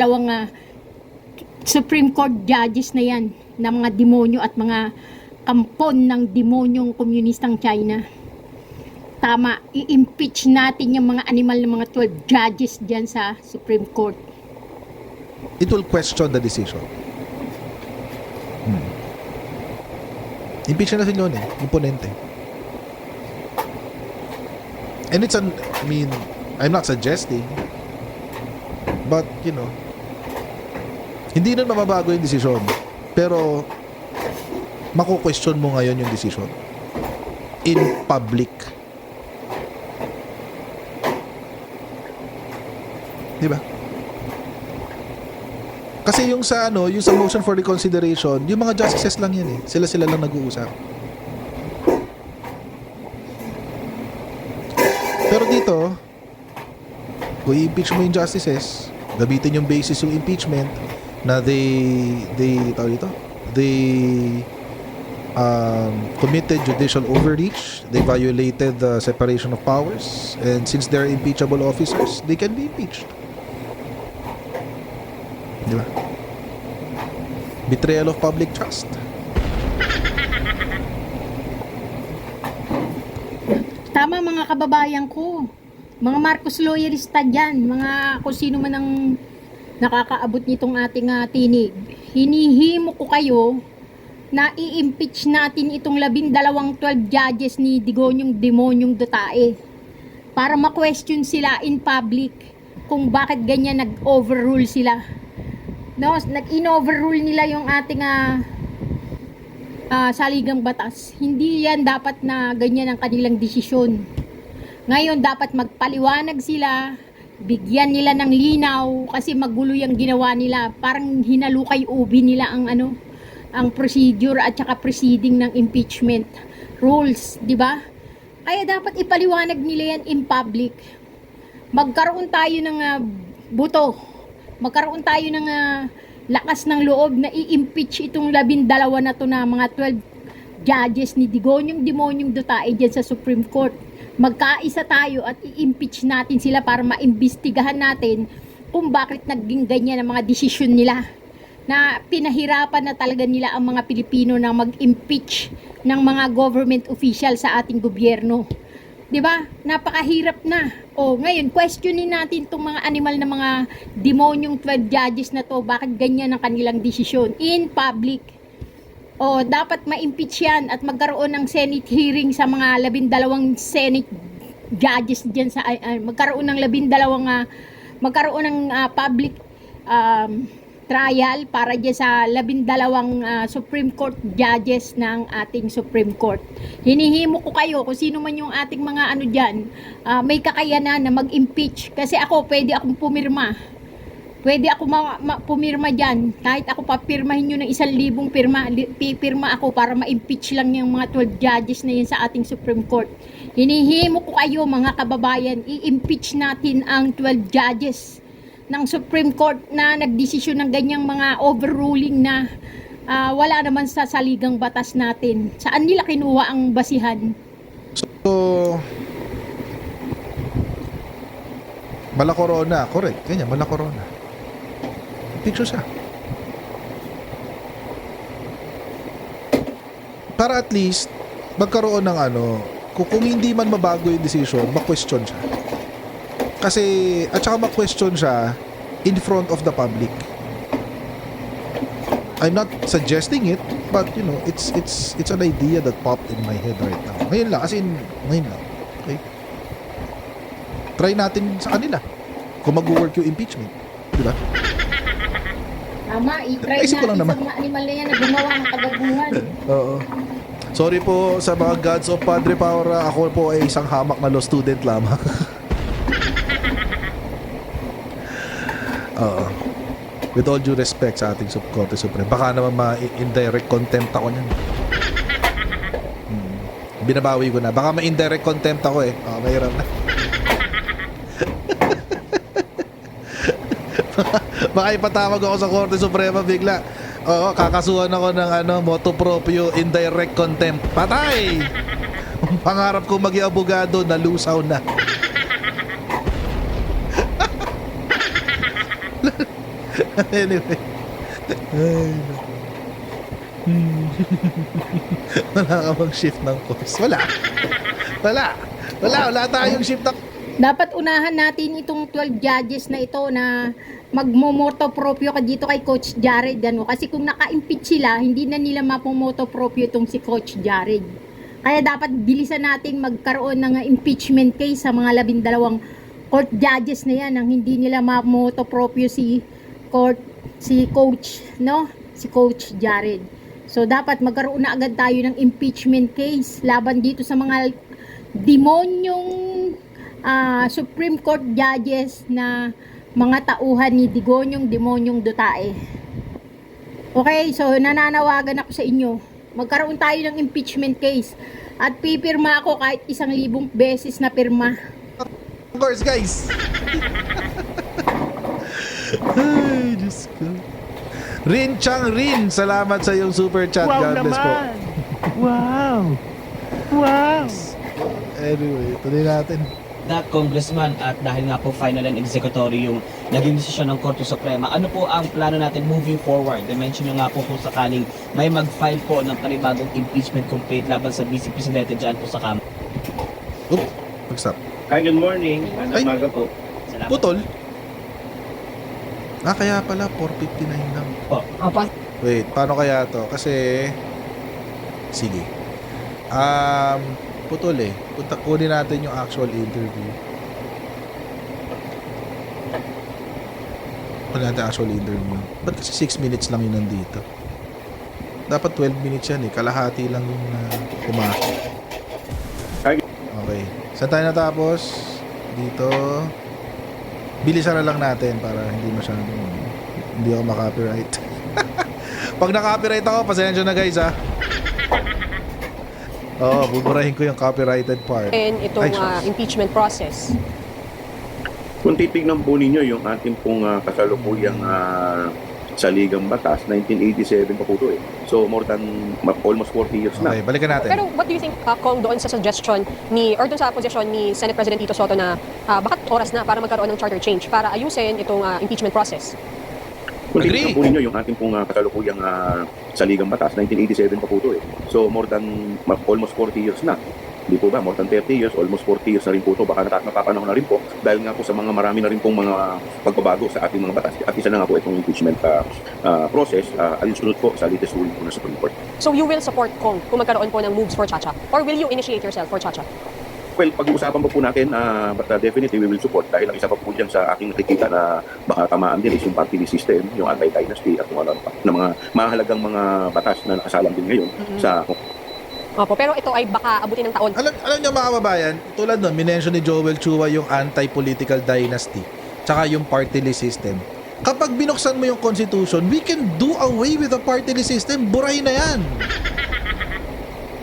Supreme Court judges na yan na mga demonyo at mga kampon ng demonyong komunistang China. Tama, i-impeach natin yung mga animal ng mga 12 judges dyan sa Supreme Court. it will question the decision. Impeach na si Leoning, imponente. And it's I'm not suggesting, but hindi na mababago yung desisyon, pero mako-question mo ngayon yung decision in public. Di ba? Kasi yung sa motion for reconsideration, yung mga justices lang yan eh. Sila lang nag-uusap. Pero dito, kung i-impeach mo yung justices, gamitin yung basis yung impeachment na they committed judicial overreach, they violated the separation of powers, and since they're impeachable officers, they can be impeached. Di ba? Betrayal of public trust. Tama mga kababayan ko, mga Marcos lawyerista dyan, mga kung sino man ang nakakaabot nitong ating tinig, hinihimo ko kayo na i-impeach natin itong 12 judges ni Digonyong Demonyong Duterte para ma-question sila in public kung bakit ganyan nag-overrule sila. No, nag-in-overrule nila yung ating saligang batas. Hindi yan dapat na ganyan ang kanilang desisyon. Ngayon dapat magpaliwanag sila, bigyan nila ng linaw kasi magulo yung ginawa nila. Parang hinalukay ubi nila ang procedure at saka proceeding ng impeachment rules, di ba? Kaya dapat ipaliwanag nila yan in public. Magkaroon tayo ng buto. Magkaroon tayo ng lakas ng loob na i-impeach itong 12 na to na mga 12 judges ni Digonyong Demonyong Duterte dyan sa Supreme Court. Magkaisa tayo at i-impeach natin sila para maimbestigahan natin kung bakit naging ganyan ang mga desisyon nila. Na pinahirapan na talaga nila ang mga Pilipino na mag-impeach ng mga government official sa ating gobyerno. 'Di ba? Napakahirap na. O ngayon, questionin natin itong mga animal na mga demonyong 12 judges na to, bakit ganyan ang kanilang desisyon in public. O dapat ma-impeach yan at magkaroon ng Senate hearing sa mga 12 Senate judges diyan sa magkaroon ng 12 magkaroon ng public trial para dyan sa 12 Supreme Court judges ng ating Supreme Court. Hinihimo ko kayo kung sino man yung ating mga dyan, may kakayanan na mag-impeach. Kasi ako, pwede akong pumirma. Pwede ako pumirma dyan. Kahit ako papirmahin nyo ng 1,000 pirma, pipirma ako para ma-impeach lang yung mga 12 judges na yun sa ating Supreme Court. Hinihimo ko kayo mga kababayan, i-impeach natin ang 12 judges ng Supreme Court na nagdesisyon ng ganyang mga overruling na wala naman sa saligang batas natin. Saan nila kinuha ang basihan? So, Mala Corona, correct. Ganyan, Mala Corona. Picture siya. Para at least magkaroon ng ano, kung hindi man mabago yung decision, ma-question siya. Kasi, at saka ma-question siya in front of the public. I'm not suggesting it, but you know, it's an idea that popped in my head right now. Ngayon lang, as in, ngayon lang. Okay? Try natin sa kanila kung mag-work yung impeachment. Di ba? Tama, i-try Naisip ko lang natin naman. sa mga animal na yan na gumawa ng kagaguhan. Oo. Sorry po sa mga gods of Padre Paura. Ako po ay isang hamak na law student lamang. Oo. With all due respect sa ating Korte Supreme. Baka naman ma-indirect contempt ako niyan. Binabawi ko na. Baka ma-indirect contempt ako eh. Mahirap na. Baka ipatawag ako sa Korte Suprema bigla. Oo, kakasuhan ako ng motu proprio indirect contempt. Patay! Pangarap ko maging abogado, nalusaw na. Anyway. Ay, no. Wala ka bang shift ng course? Wala tayong shift ng... Dapat unahan natin itong 12 judges na ito na magmomoto proprio ka dito kay Coach Jared. Kasi kung naka-impeach sila, hindi na nila mapumoto proprio itong si Coach Jared. Kaya dapat bilisan natin magkaroon ng impeachment case sa mga 12 court judges na yan nang hindi nila mapumoto proprio si Coach, no? Si Coach Jared. So dapat magkaroon na agad tayo ng impeachment case laban dito sa mga demonyong Supreme Court judges na mga tauhan ni Demonyong Duterte. Okay, so nananawagan ako sa inyo. Magkaroon tayo ng impeachment case at pipirma ako kahit 1,000 beses na pirma. Of course, guys. Ay, Diyos ko. Rin Chang Rin, salamat sa iyong super chat. God bless po. Wow. Anyway, tuloy natin. That Congressman, at dahil nga po final and executory yung naging desisyon ng Korte Suprema, ano po ang plano natin moving forward? I-mention nyo nga po kung sakaling may mag-file po ng panibagong impeachment complaint laban sa Vice Presidente dyan po sa Kamara. Oops, mag-stop. Hi, good morning. Ay. Umaga po. Salamat. Putol. Kaya pala 459 lang. Opo. Wait, paano kaya to? Kasi sige. Putol eh. Kunin natin yung actual interview. Kunin natin actual interview. Ba't kasi 6 minutes lang yun nandito? Dapat 12 minutes yan eh. Kalahati lang yung pumasok. Okay. Saan tayo natapos? Dito. Bilisan na lang natin para hindi masyadong hindi ako makopyright. Pag na-copyright ako, pasensya na guys ha. Oo, buburahin ko yung copyrighted part. And itong Ay, sus. impeachment process. Kung titignan po ninyo yung ating pong kasalukuyang saligang batas, 1987 pa po ito eh. So more than almost 40 years na. Okay, balikan natin. Pero what do you think, Kong, doon sa suggestion ni, or doon sa posisyon ni Senate President Tito Soto na bakit oras na para magkaroon ng charter change para ayusin itong impeachment process? Kung Agree. titignan po ninyo yung ating pong kasalukuyang saligang batas, 1987 pa po ito eh. So more than almost 40 years na. Hindi po ba? More than 30 years, almost 40 years na rin po ito. Baka napapanahon na rin po dahil nga po sa mga marami na rin pong mga pagbabago sa ating mga batas. At isa na nga po itong impeachment process alinsunod po sa latest ruling po ng Supreme Court. So you will support, Kong, kung magkaroon po ng moves for Chacha? Or will you initiate yourself for Chacha? Well, pag-uusapan pa po natin, but definitely we will support dahil ang isa pa po dyan sa aking nakikita na baka tamaan din is yung party list system, yung anti-dynasty at mga na mga mahalagang mga batas na nakasalang din ngayon sa. Opo, pero ito ay baka abutin ng taon. Alam niyo mga kababayan, tulad nun, minention ni Joel Chua yung anti-political dynasty tsaka yung party list system. Kapag binuksan mo yung constitution, we can do away with the party list system. Buray na yan.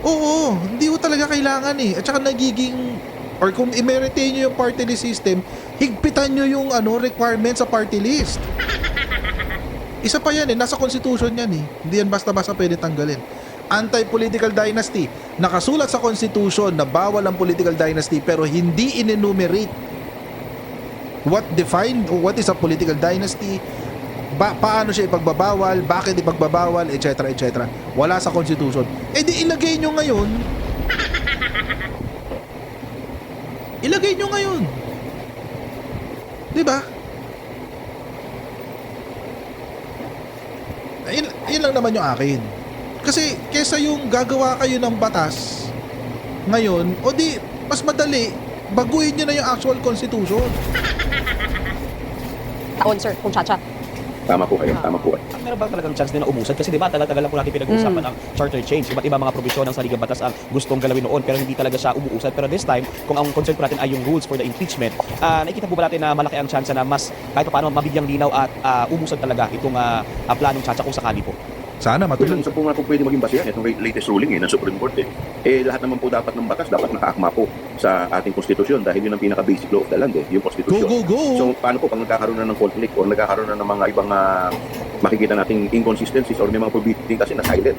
Oo, hindi ko talaga kailangan eh. At saka nagiging, or kung i-maintain nyo yung party list system, higpitan nyo yung requirement sa party list. Isa pa yan eh, nasa constitution yan eh. Hindi yan basta-basta pwede tanggalin. Anti-political dynasty. Nakasulat sa constitution na bawal ang political dynasty pero hindi in-enumerate what is a political dynasty, paano siya ipagbabawal, bakit ipagbabawal, etc. etc. Wala sa Constitution. Eh di ilagay nyo ngayon. Ilagay nyo ngayon. Di ba? Yun lang naman yung akin. Kasi kesa yung gagawa kayo ng batas ngayon, o di mas madali, baguhin nyo na yung actual Constitution. Taon, sir, kung Chacha. Tama po kayo, tama po. Meron ba talagang chance din na umusad? Kasi di ba tagal-tagal lang po natin pinag-uusapan ang charter change. Iba't iba mga probisyon ng saligang batas ang gustong galawin noon pero hindi talaga siya umuusad. Pero this time, kung ang concern po natin ay yung rules for the impeachment, nakikita po ba natin na malaki ang chance na mas kahit paano mabigyang linaw at umusad talaga itong planong Chacha kung sakali po? Sana Well, matuloy. isa po nga po pwede maging basehan itong latest ruling ng Supreme Court. Lahat naman po dapat ng batas dapat nakaakma po sa ating konstitusyon dahil yun ang pinaka-basic law of the land, yung konstitusyon. Go, go, go! So paano po pag nagkakaroon na ng conflict o nagkakaroon na ng mga ibang makikita nating inconsistencies or may mga prohibiting kasi na silent,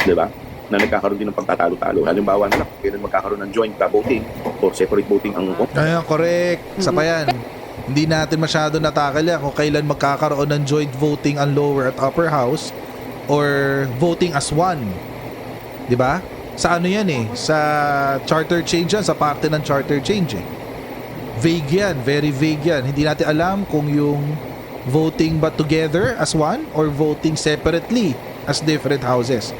di ba? Na nagkakaroon din ng pagtatalo-talo. Halimbawa na lang, kailan magkakaroon ng joint voting or separate voting ang Ayan, correct. Sa pa yan. Hindi natin masyado natakal yan kung kailan magkakaroon ng joint voting ang lower at upper house or voting as one. 'Di ba? Sa ano yan eh? Sa charter change yan, sa parte ng charter change eh. Vague yan, very vague yan. Hindi natin alam kung yung voting ba together as one or voting separately as different houses.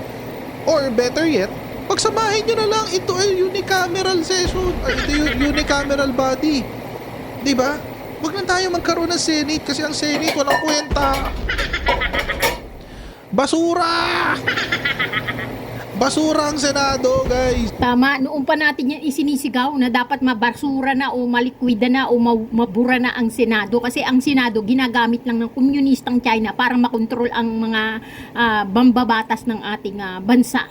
Or better yet, pagsamahin nyo na lang, ito ay unicameral session. Ay, ito yung unicameral body. 'Di ba? Huwag na tayo magkaroon ng Senate kasi ang Senate walang kwenta. Basura! Basura ang Senado, guys. Tama, noon pa natin yan isinisigaw na dapat mabasura na o malikwida na o mabura na ang Senado. Kasi ang Senado ginagamit lang ng komunistang China para makontrol ang mga bambabatas ng ating bansa.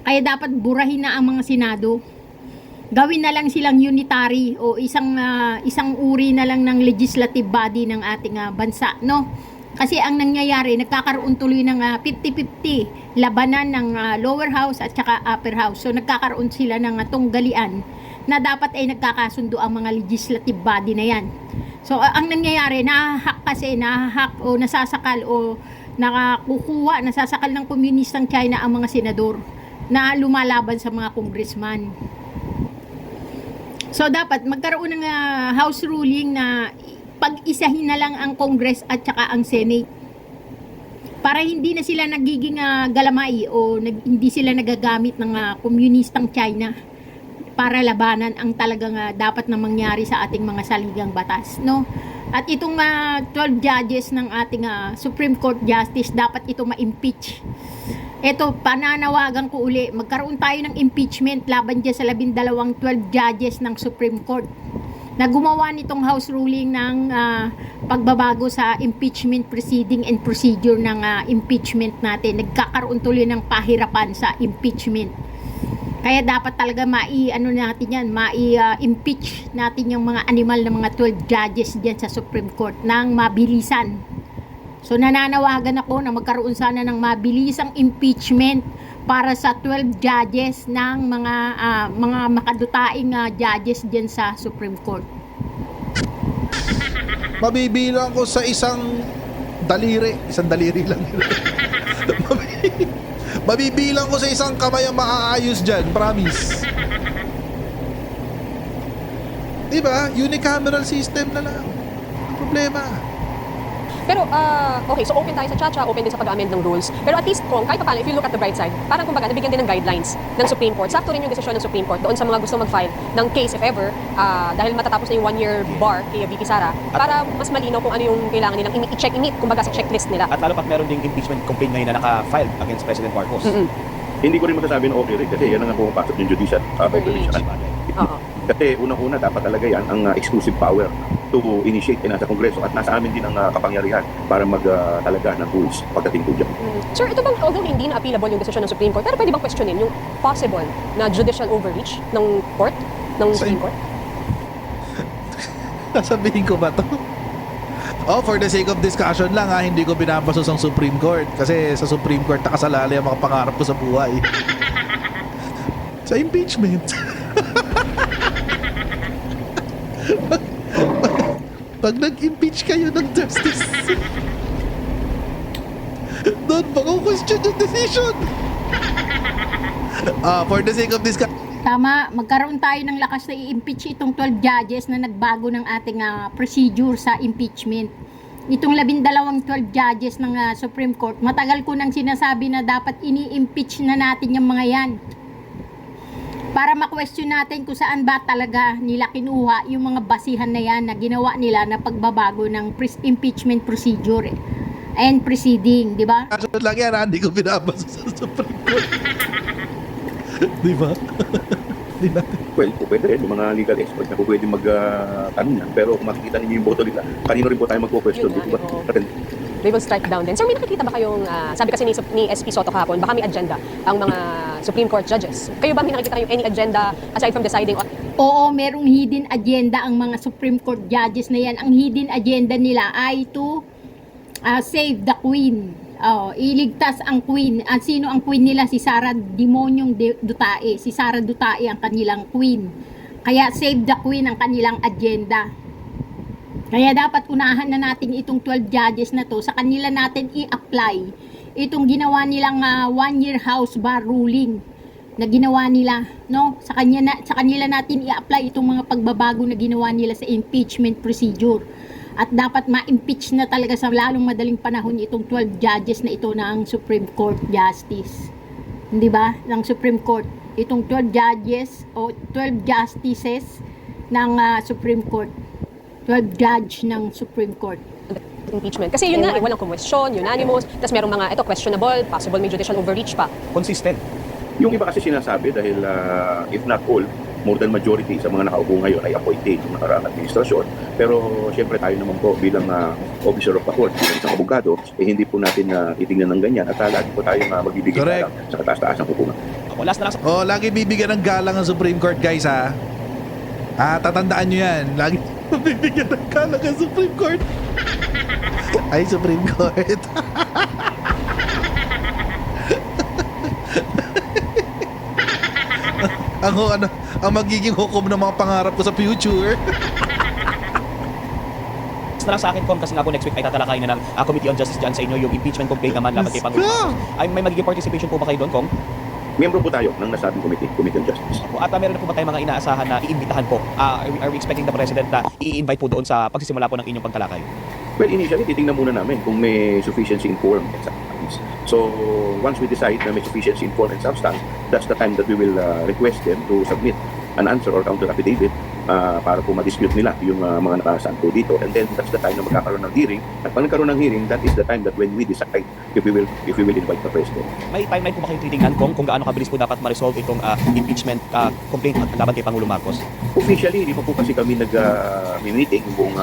Kaya dapat burahin na ang mga Senado. Gawin na lang silang unitary o isang uri na lang ng legislative body ng ating bansa, no? Kasi ang nangyayari, nagkakaroon tuloy ng 50-50 labanan ng lower house at saka upper house. So nagkakaroon sila ng tunggalian na dapat ay nagkakasundo ang mga legislative body na yan. So ang nangyayari, nahahak o nasasakal o nasasakal ng komunistang China ang mga senador na lumalaban sa mga congressman. So dapat magkaroon ng house ruling na pag-isahin na lang ang Congress at saka ang Senate para hindi na sila nagiging galamay o hindi sila nagagamit ng komunistang China para labanan ang talagang dapat na mangyari sa ating mga saligang batas, no? At itong 12 judges ng ating Supreme Court Justice, dapat ito ma-impeach. Ito, pananawagan ko uli, magkaroon tayo ng impeachment laban dyan sa 12 judges ng Supreme Court na gumawa nitong house ruling ng pagbabago sa impeachment proceeding and procedure ng impeachment natin. Nagkakaroon tuloy ng pahirapan sa impeachment. Kaya dapat talaga mai-impeach natin yung mga animal na mga 12 judges diyan sa Supreme Court ng mabilisan. So nananawagan ako na magkaroon sana ng mabilisang impeachment para sa 12 judges ng mga makadutaing judges diyan sa Supreme Court. Mabibilang ko sa isang daliri lang. Mabibilang ko sa isang kamay ang maaayos dyan, promise. Diba? Unicameral system na lang. Ang problema. Pero, okay, so open tayo sa Chacha, open din sa pag-amend ng rules. Pero at least, kung kahit pa paano, if you look at the bright side, parang kumbaga, nabigyan din ng guidelines ng Supreme Court. Sakto rin yung desisyon ng Supreme Court doon sa mga gusto mag-file ng case, if ever, dahil matatapos na yung 1-year bar kay VP Sara, para mas malinaw kung ano yung kailangan nilang i-check, kumbaga sa checklist nila. At lalo pat meron ding impeachment complaint ngayon na naka-file against President Marcos. Hindi ko rin masasabi na okay rin kasi yan ang pumapasok yung judicial population. Kasi unang-una dapat talaga yan ang exclusive power to initiate nasa Kongreso at nasa amin din ang kapangyarihan para talaga ng rules pagdating po dyan. Sir, ito bang, although hindi na appealable yung desisyon ng Supreme Court, pero pwede bang questionin yung possible na judicial overreach ng court, ng Supreme Court? Sasabihin ko ba to? Oh, for the sake of discussion lang hindi ko binabasos ang Supreme Court kasi sa Supreme Court nakasalalay ang mga pangarap ko sa buhay. Sa impeachment. Pag nag-impeach kayo ng justice, decision. Baka question yung decision. For the sake of this Tama, magkaroon tayo ng lakas na i-impeach itong 12 judges na nagbago ng ating procedure sa impeachment. Itong 12 judges ng Supreme Court, matagal ko nang sinasabi na dapat ini-impeach na natin yung mga yan. Para ma-question natin kung saan ba talaga nila kinuha yung mga basihan na yan na ginawa nila na pagbabago ng impeachment procedure and proceeding, di ba? kasunod lang yan, hindi ko binabasa sa Supreme Court. Di ba? Di natin. Well, po pwede rin. Yung mga legal expert na po pwede mag-tanong yan. Pero kung makikita ninyo yung boto nila, kanino rin po tayo magpo-question. Yun nga, Di ba? oo. They will strike down din. Sir, may nakikita ba kayong, sabi kasi ni SP Soto kahapon, baka may agenda ang mga Supreme Court judges. Kayo ba may nakikita kayong any agenda aside from deciding on... Oo, merong hidden agenda ang mga Supreme Court judges na yan. Ang hidden agenda nila ay to save the Queen. Iligtas ang Queen. Sino ang Queen nila? Si Sara Demonyong Dutae. Si Sara Dutae ang kanilang Queen. Kaya save the Queen ang kanilang agenda. Kaya dapat unahan na natin itong 12 judges na to. Sa kanila natin i-apply itong ginawa nilang 1-year house bar ruling na ginawa nila, no? Sa kanila natin i-apply itong mga pagbabago na ginawa nila sa impeachment procedure. At dapat ma-impeach na talaga sa lalong madaling panahon itong 12 judges na ito ng Supreme Court Justice. Hindi ba? Ng Supreme Court. Itong 12 judges o 12 justices ng Supreme Court. 12 judge ng Supreme Court. impeachment? Kasi yun nga, walang kumwestiyon, unanimous, tapos merong mga, ito, questionable, possible may judicial overreach pa. Consistent. Yung iba kasi sinasabi dahil if not all, more than majority sa mga nakaupo ngayon ay appointed ng nakaraang administrasyon. Pero siyempre tayo naman po bilang officer of the court, bilang isang abogado, hindi po natin titingnan ng ganyan at lagi po tayo magbibigay Correct. lang sa kataas-taas ng hukuman. Ako, last na lang sa Lagi bibigyan ng galang ang Supreme Court, guys, ha? Tatandaan nyo yan. Lagi bibigyan ng galang ang Supreme Court. Ay, Supreme Court. ang magiging hukom ng mga pangarap ko sa future. na lang sa akin, Com, kasi nga po next week ay tatalakayin na ng Committee on Justice dyan sa inyo yung impeachment complaint naman laban kay Pangulo Marcos. Ay, may magiging participation po ba kayo doon, Com? Miyembro po tayo ng nasabing Committee on Justice. At meron na po ba tayong mga inaasahan na iimbitahan po? Are we expecting the President na i-invite po doon sa pagsisimula po ng inyong pagtalakay? Well, initially, titingnan muna namin kung may sufficiency informed and substance. So, once we decide na may sufficiency informed and substance, that's the time that we will request them to submit an answer or counter affidavit para po ma-dispute nila yung mga nakasaan po dito. And then, that's the time na magkakaroon ng hearing. At pag nagkaroon ng hearing, that is the time that when we decide if we will invite the President. May timeline po ba kayo titingnan, Com, kung gaano kabilis po dapat ma-resolve itong impeachment complaint laban kay Pangulo Marcos? Officially, hindi pa po kasi kami nag-meeting yung buong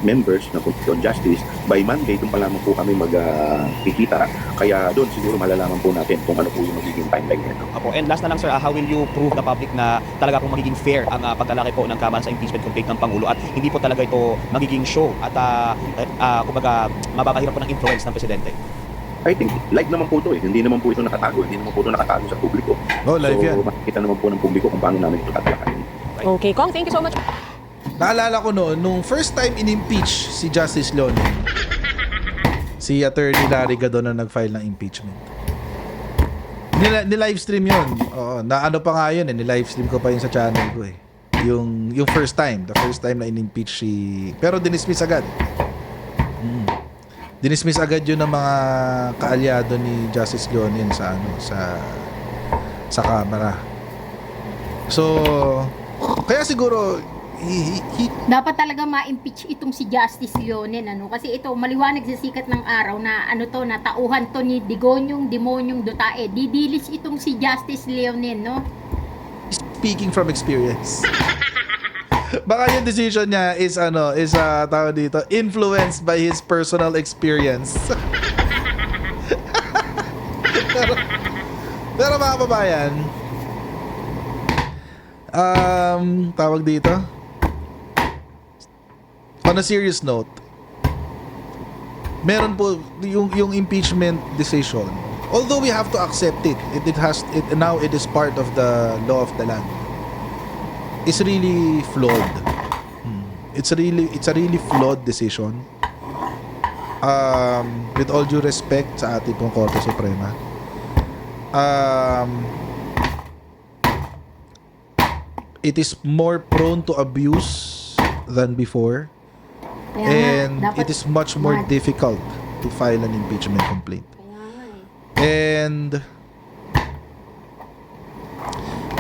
members ng Committee on Justice. By Monday, doon pa lamang po kami magkikita. Kaya doon siguro malalaman po natin kung ano po yung magiging timeline nito. Apo, and last na lang, sir, how will you prove the public na talaga pong magiging fair ang pagtalakay po ng Kamara sa impeachment complaint ng Pangulo at hindi po talaga ito magiging show at kumbaga mababahira po ng influence ng Presidente? I think live naman po ito eh. Hindi naman po ito nakatago. Hindi naman po ito nakatago sa publiko. Live yan. So makikita naman po ng publiko kung paano namin ito tatalakayin. Okay, Kong, thank you so much. Naalala ko noon, nung first time in-impeach si Justice Leon, si Attorney Larry Gadon na nag-file ng impeachment. Ni-livestream yun. Oo, na ano pa nga yun ni-livestream ko pa yun sa channel ko eh. Yung first time, the first time na in-impeach si... Pero dinismiss agad. Dinismiss agad yun ng mga kaalyado ni Justice Leonin sa Kamara. So, kaya siguro dapat talaga ma-impeach itong si Justice Leonin, kasi ito maliwanag sa sikat ng araw na na tauhan to ni Demonyong Dutae. Didilis itong si Justice Leonin, no? Speaking from experience. Baka yung decision niya is tawag dito, influenced by his personal experience. pero mga kababayan, tawag dito, on a serious note, meron po yung impeachment decision. Although we have to accept it, now it is part of the law of the land. It's really flawed. It's a really flawed decision. with all due respect sa ating pong Korte Suprema, it is more prone to abuse than before, Kaya and nga, dapat it is much more mad. difficult to file an impeachment complaint. Kaya nga eh. And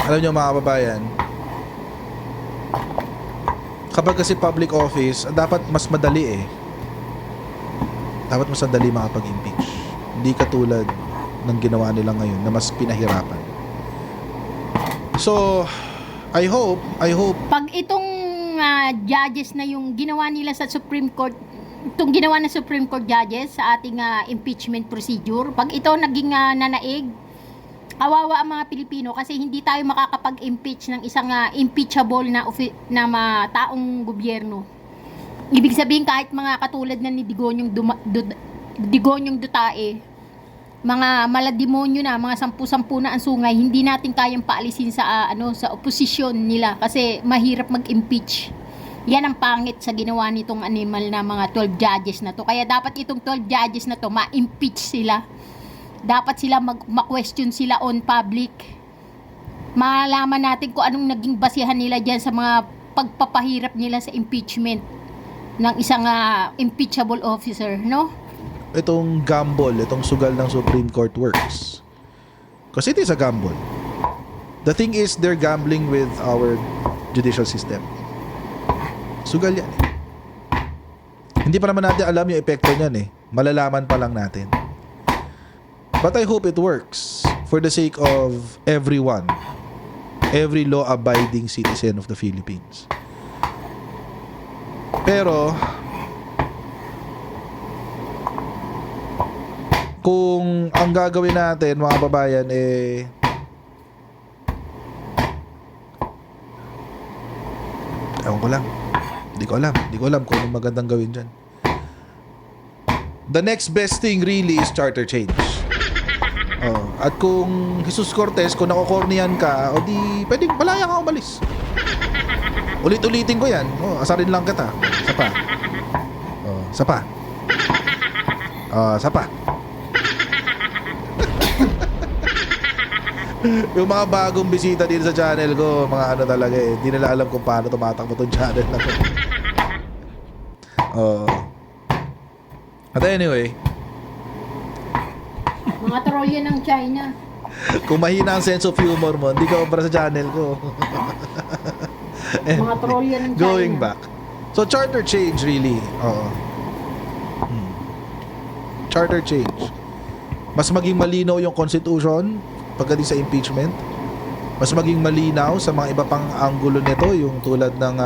alam nyo mga kababayan, kapag kasi public office, dapat mas madali eh. Dapat mas madali makapag-impeach. Hindi katulad ng ginawa nila ngayon na mas pinahirapan. So, I hope Pag itong judges na yung ginawa nila sa Supreme Court, itong ginawa ng Supreme Court judges sa ating impeachment procedure, pag ito naging nanaig, kawawa ang mga Pilipino kasi hindi tayo makakapag-impeach ng isang impeachable na taong gobyerno. Ibig sabihin kahit mga katulad na ni Digonyong Dutae, mga malademonyo na, mga 10-10 na ang sungay, hindi natin kayang paalisin sa sa oposisyon nila kasi mahirap mag-impeach. Yan ang pangit sa ginawa nitong animal na mga 12 judges na to. Kaya dapat itong 12 judges na to ma-impeach sila. Dapat sila ma-question sila on public. Malaman natin kung anong naging basihan nila dyan sa mga pagpapahirap nila sa impeachment ng isang impeachable officer, no? itong gamble, itong sugal ng Supreme Court works. Kasi it is a gamble. The thing is, they're gambling with our judicial system. Sugal yan eh. Hindi pa naman natin alam yung epekto niyan eh. Malalaman pa lang natin. But I hope it works for the sake of everyone. Every law-abiding citizen of the Philippines. Pero kung ang gagawin natin mga babayan ewan ko lang. Hindi ko alam kung anong magandang gawin dyan. The next best thing really is charter change. At kung Jesus Cortez, kung nakokornian ka, o di pwedeng malaya ka umalis. Ulit-ulitin ko yan. Asarin lang kita. Sapa. Sapa. Sapa. Yung mga bagong bisita dito sa channel ko, mga ano talaga eh, hindi nila alam kung paano tumatakbo tong channel na to. But anyway, Mga troll yan ng China. kung mahina ang sense of humor mo, hindi ka para sa channel ko. Mga troll yan ng China. Going back. So charter change really. Charter change. Mas maging malinaw yung constitution pagdating sa impeachment. Mas maging malinaw sa mga iba pang anggulo nito, yung tulad ng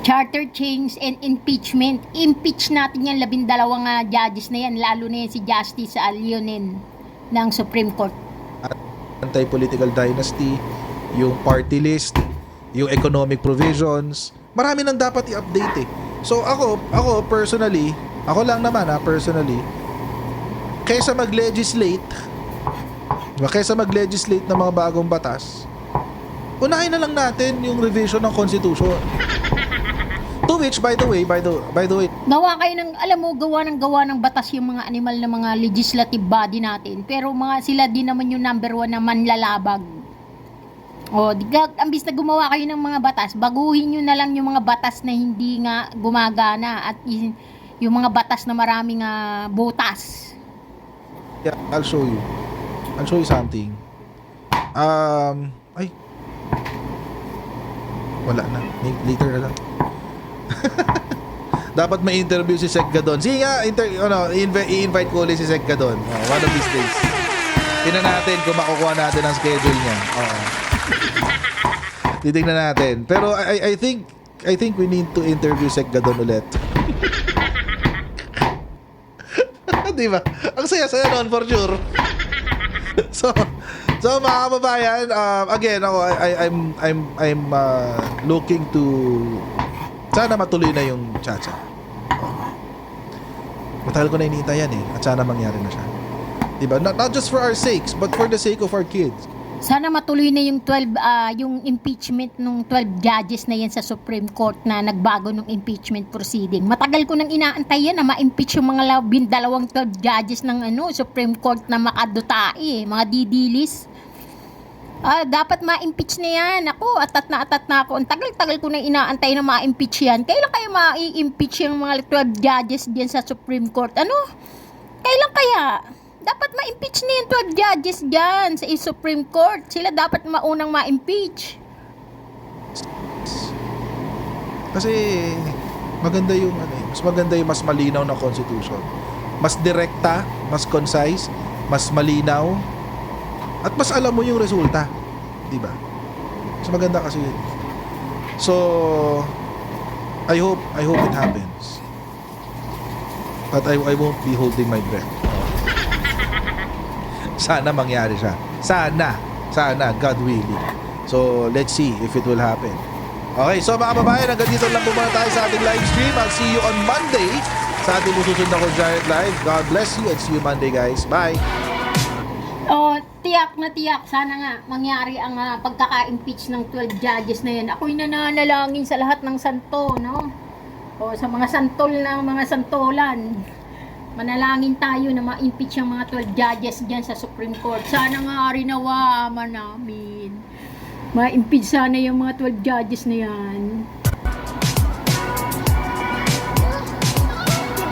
Charter change and impeachment. Impeach natin yan 12 judges na yan, lalo na yan si Justice Leonen ng Supreme Court. anti-political dynasty, yung party list, yung economic provisions. Marami nang dapat i-update eh. So ako personally, personally, kaysa mag-legislate ng mga bagong batas, unahin na lang natin yung revision ng Constitution. To which, by the way, Gawa ng batas yung mga animal na mga legislative body natin. Pero sila din naman yung number 1 na manlalabag. Ambis na gumawa kayo ng mga batas, baguhin nyo na lang yung mga batas na hindi nga gumagana at yung mga batas na maraming botas. yeah, I'll show you something. Wala na. Later na lang. Dapat may interview si Sek Gadon. Sige nga, i-invite ko ulit si Sek Gadon. One of these days. Tingnan natin kung makukuha natin ang schedule niya. Titingnan natin. Pero I think we need to interview Sek Gadon ulit. Di ba? Ang saya-saya noon for sure. So mga kababayan, again ako I'm looking to sana matuloy na yung Chacha. Matagal ko na hinihintay yan eh. At sana mangyari na siya. Diba? Not just for our sakes, but for the sake of our kids. Sana matuloy na yung 12 yung impeachment ng 12 judges na yan sa Supreme Court na nagbago ng impeachment proceeding. Matagal ko nang inaantay yan na ma-impeach yung mga 12 judges ng Supreme Court na makadutai, mga didilis. Dapat ma-impeach na yan. Ako, atat na ako. Ang tagal-tagal ko nang inaantay na ma-impeach yan. Kailan kaya ma-impeach yung mga 12 judges diyan sa Supreme Court? Kailan kaya? Dapat ma-impeach na yung 12 judges dyan sa Supreme Court. Sila dapat maunang ma-impeach. Kasi maganda yung mas maganda yung mas malinaw na constitution. Mas direkta, mas concise, mas malinaw, at mas alam mo yung resulta. Di ba? Mas maganda kasi yun. So, I hope it happens. But I won't be holding my breath. Sana mangyari siya. Sana, God willing. So, let's see if it will happen. Okay, so mga kababayan, hanggang dito lang po muna tayo sa ating live stream. I'll see you on Monday sa ating susunod na Giant Live. God bless you and see you Monday, guys. Bye! Tiyak na tiyak. Sana nga mangyari ang pagkaka-impeach ng 12 judges na yan. Ako'y nananalangin sa lahat ng santo, no? O sa mga santol ng mga santolan. Manalangin tayo na ma-impeach ang mga 12 judges dyan sa Supreme Court. Sana nga rinawa namin. Ma-impeach sana yung mga 12 judges na yan.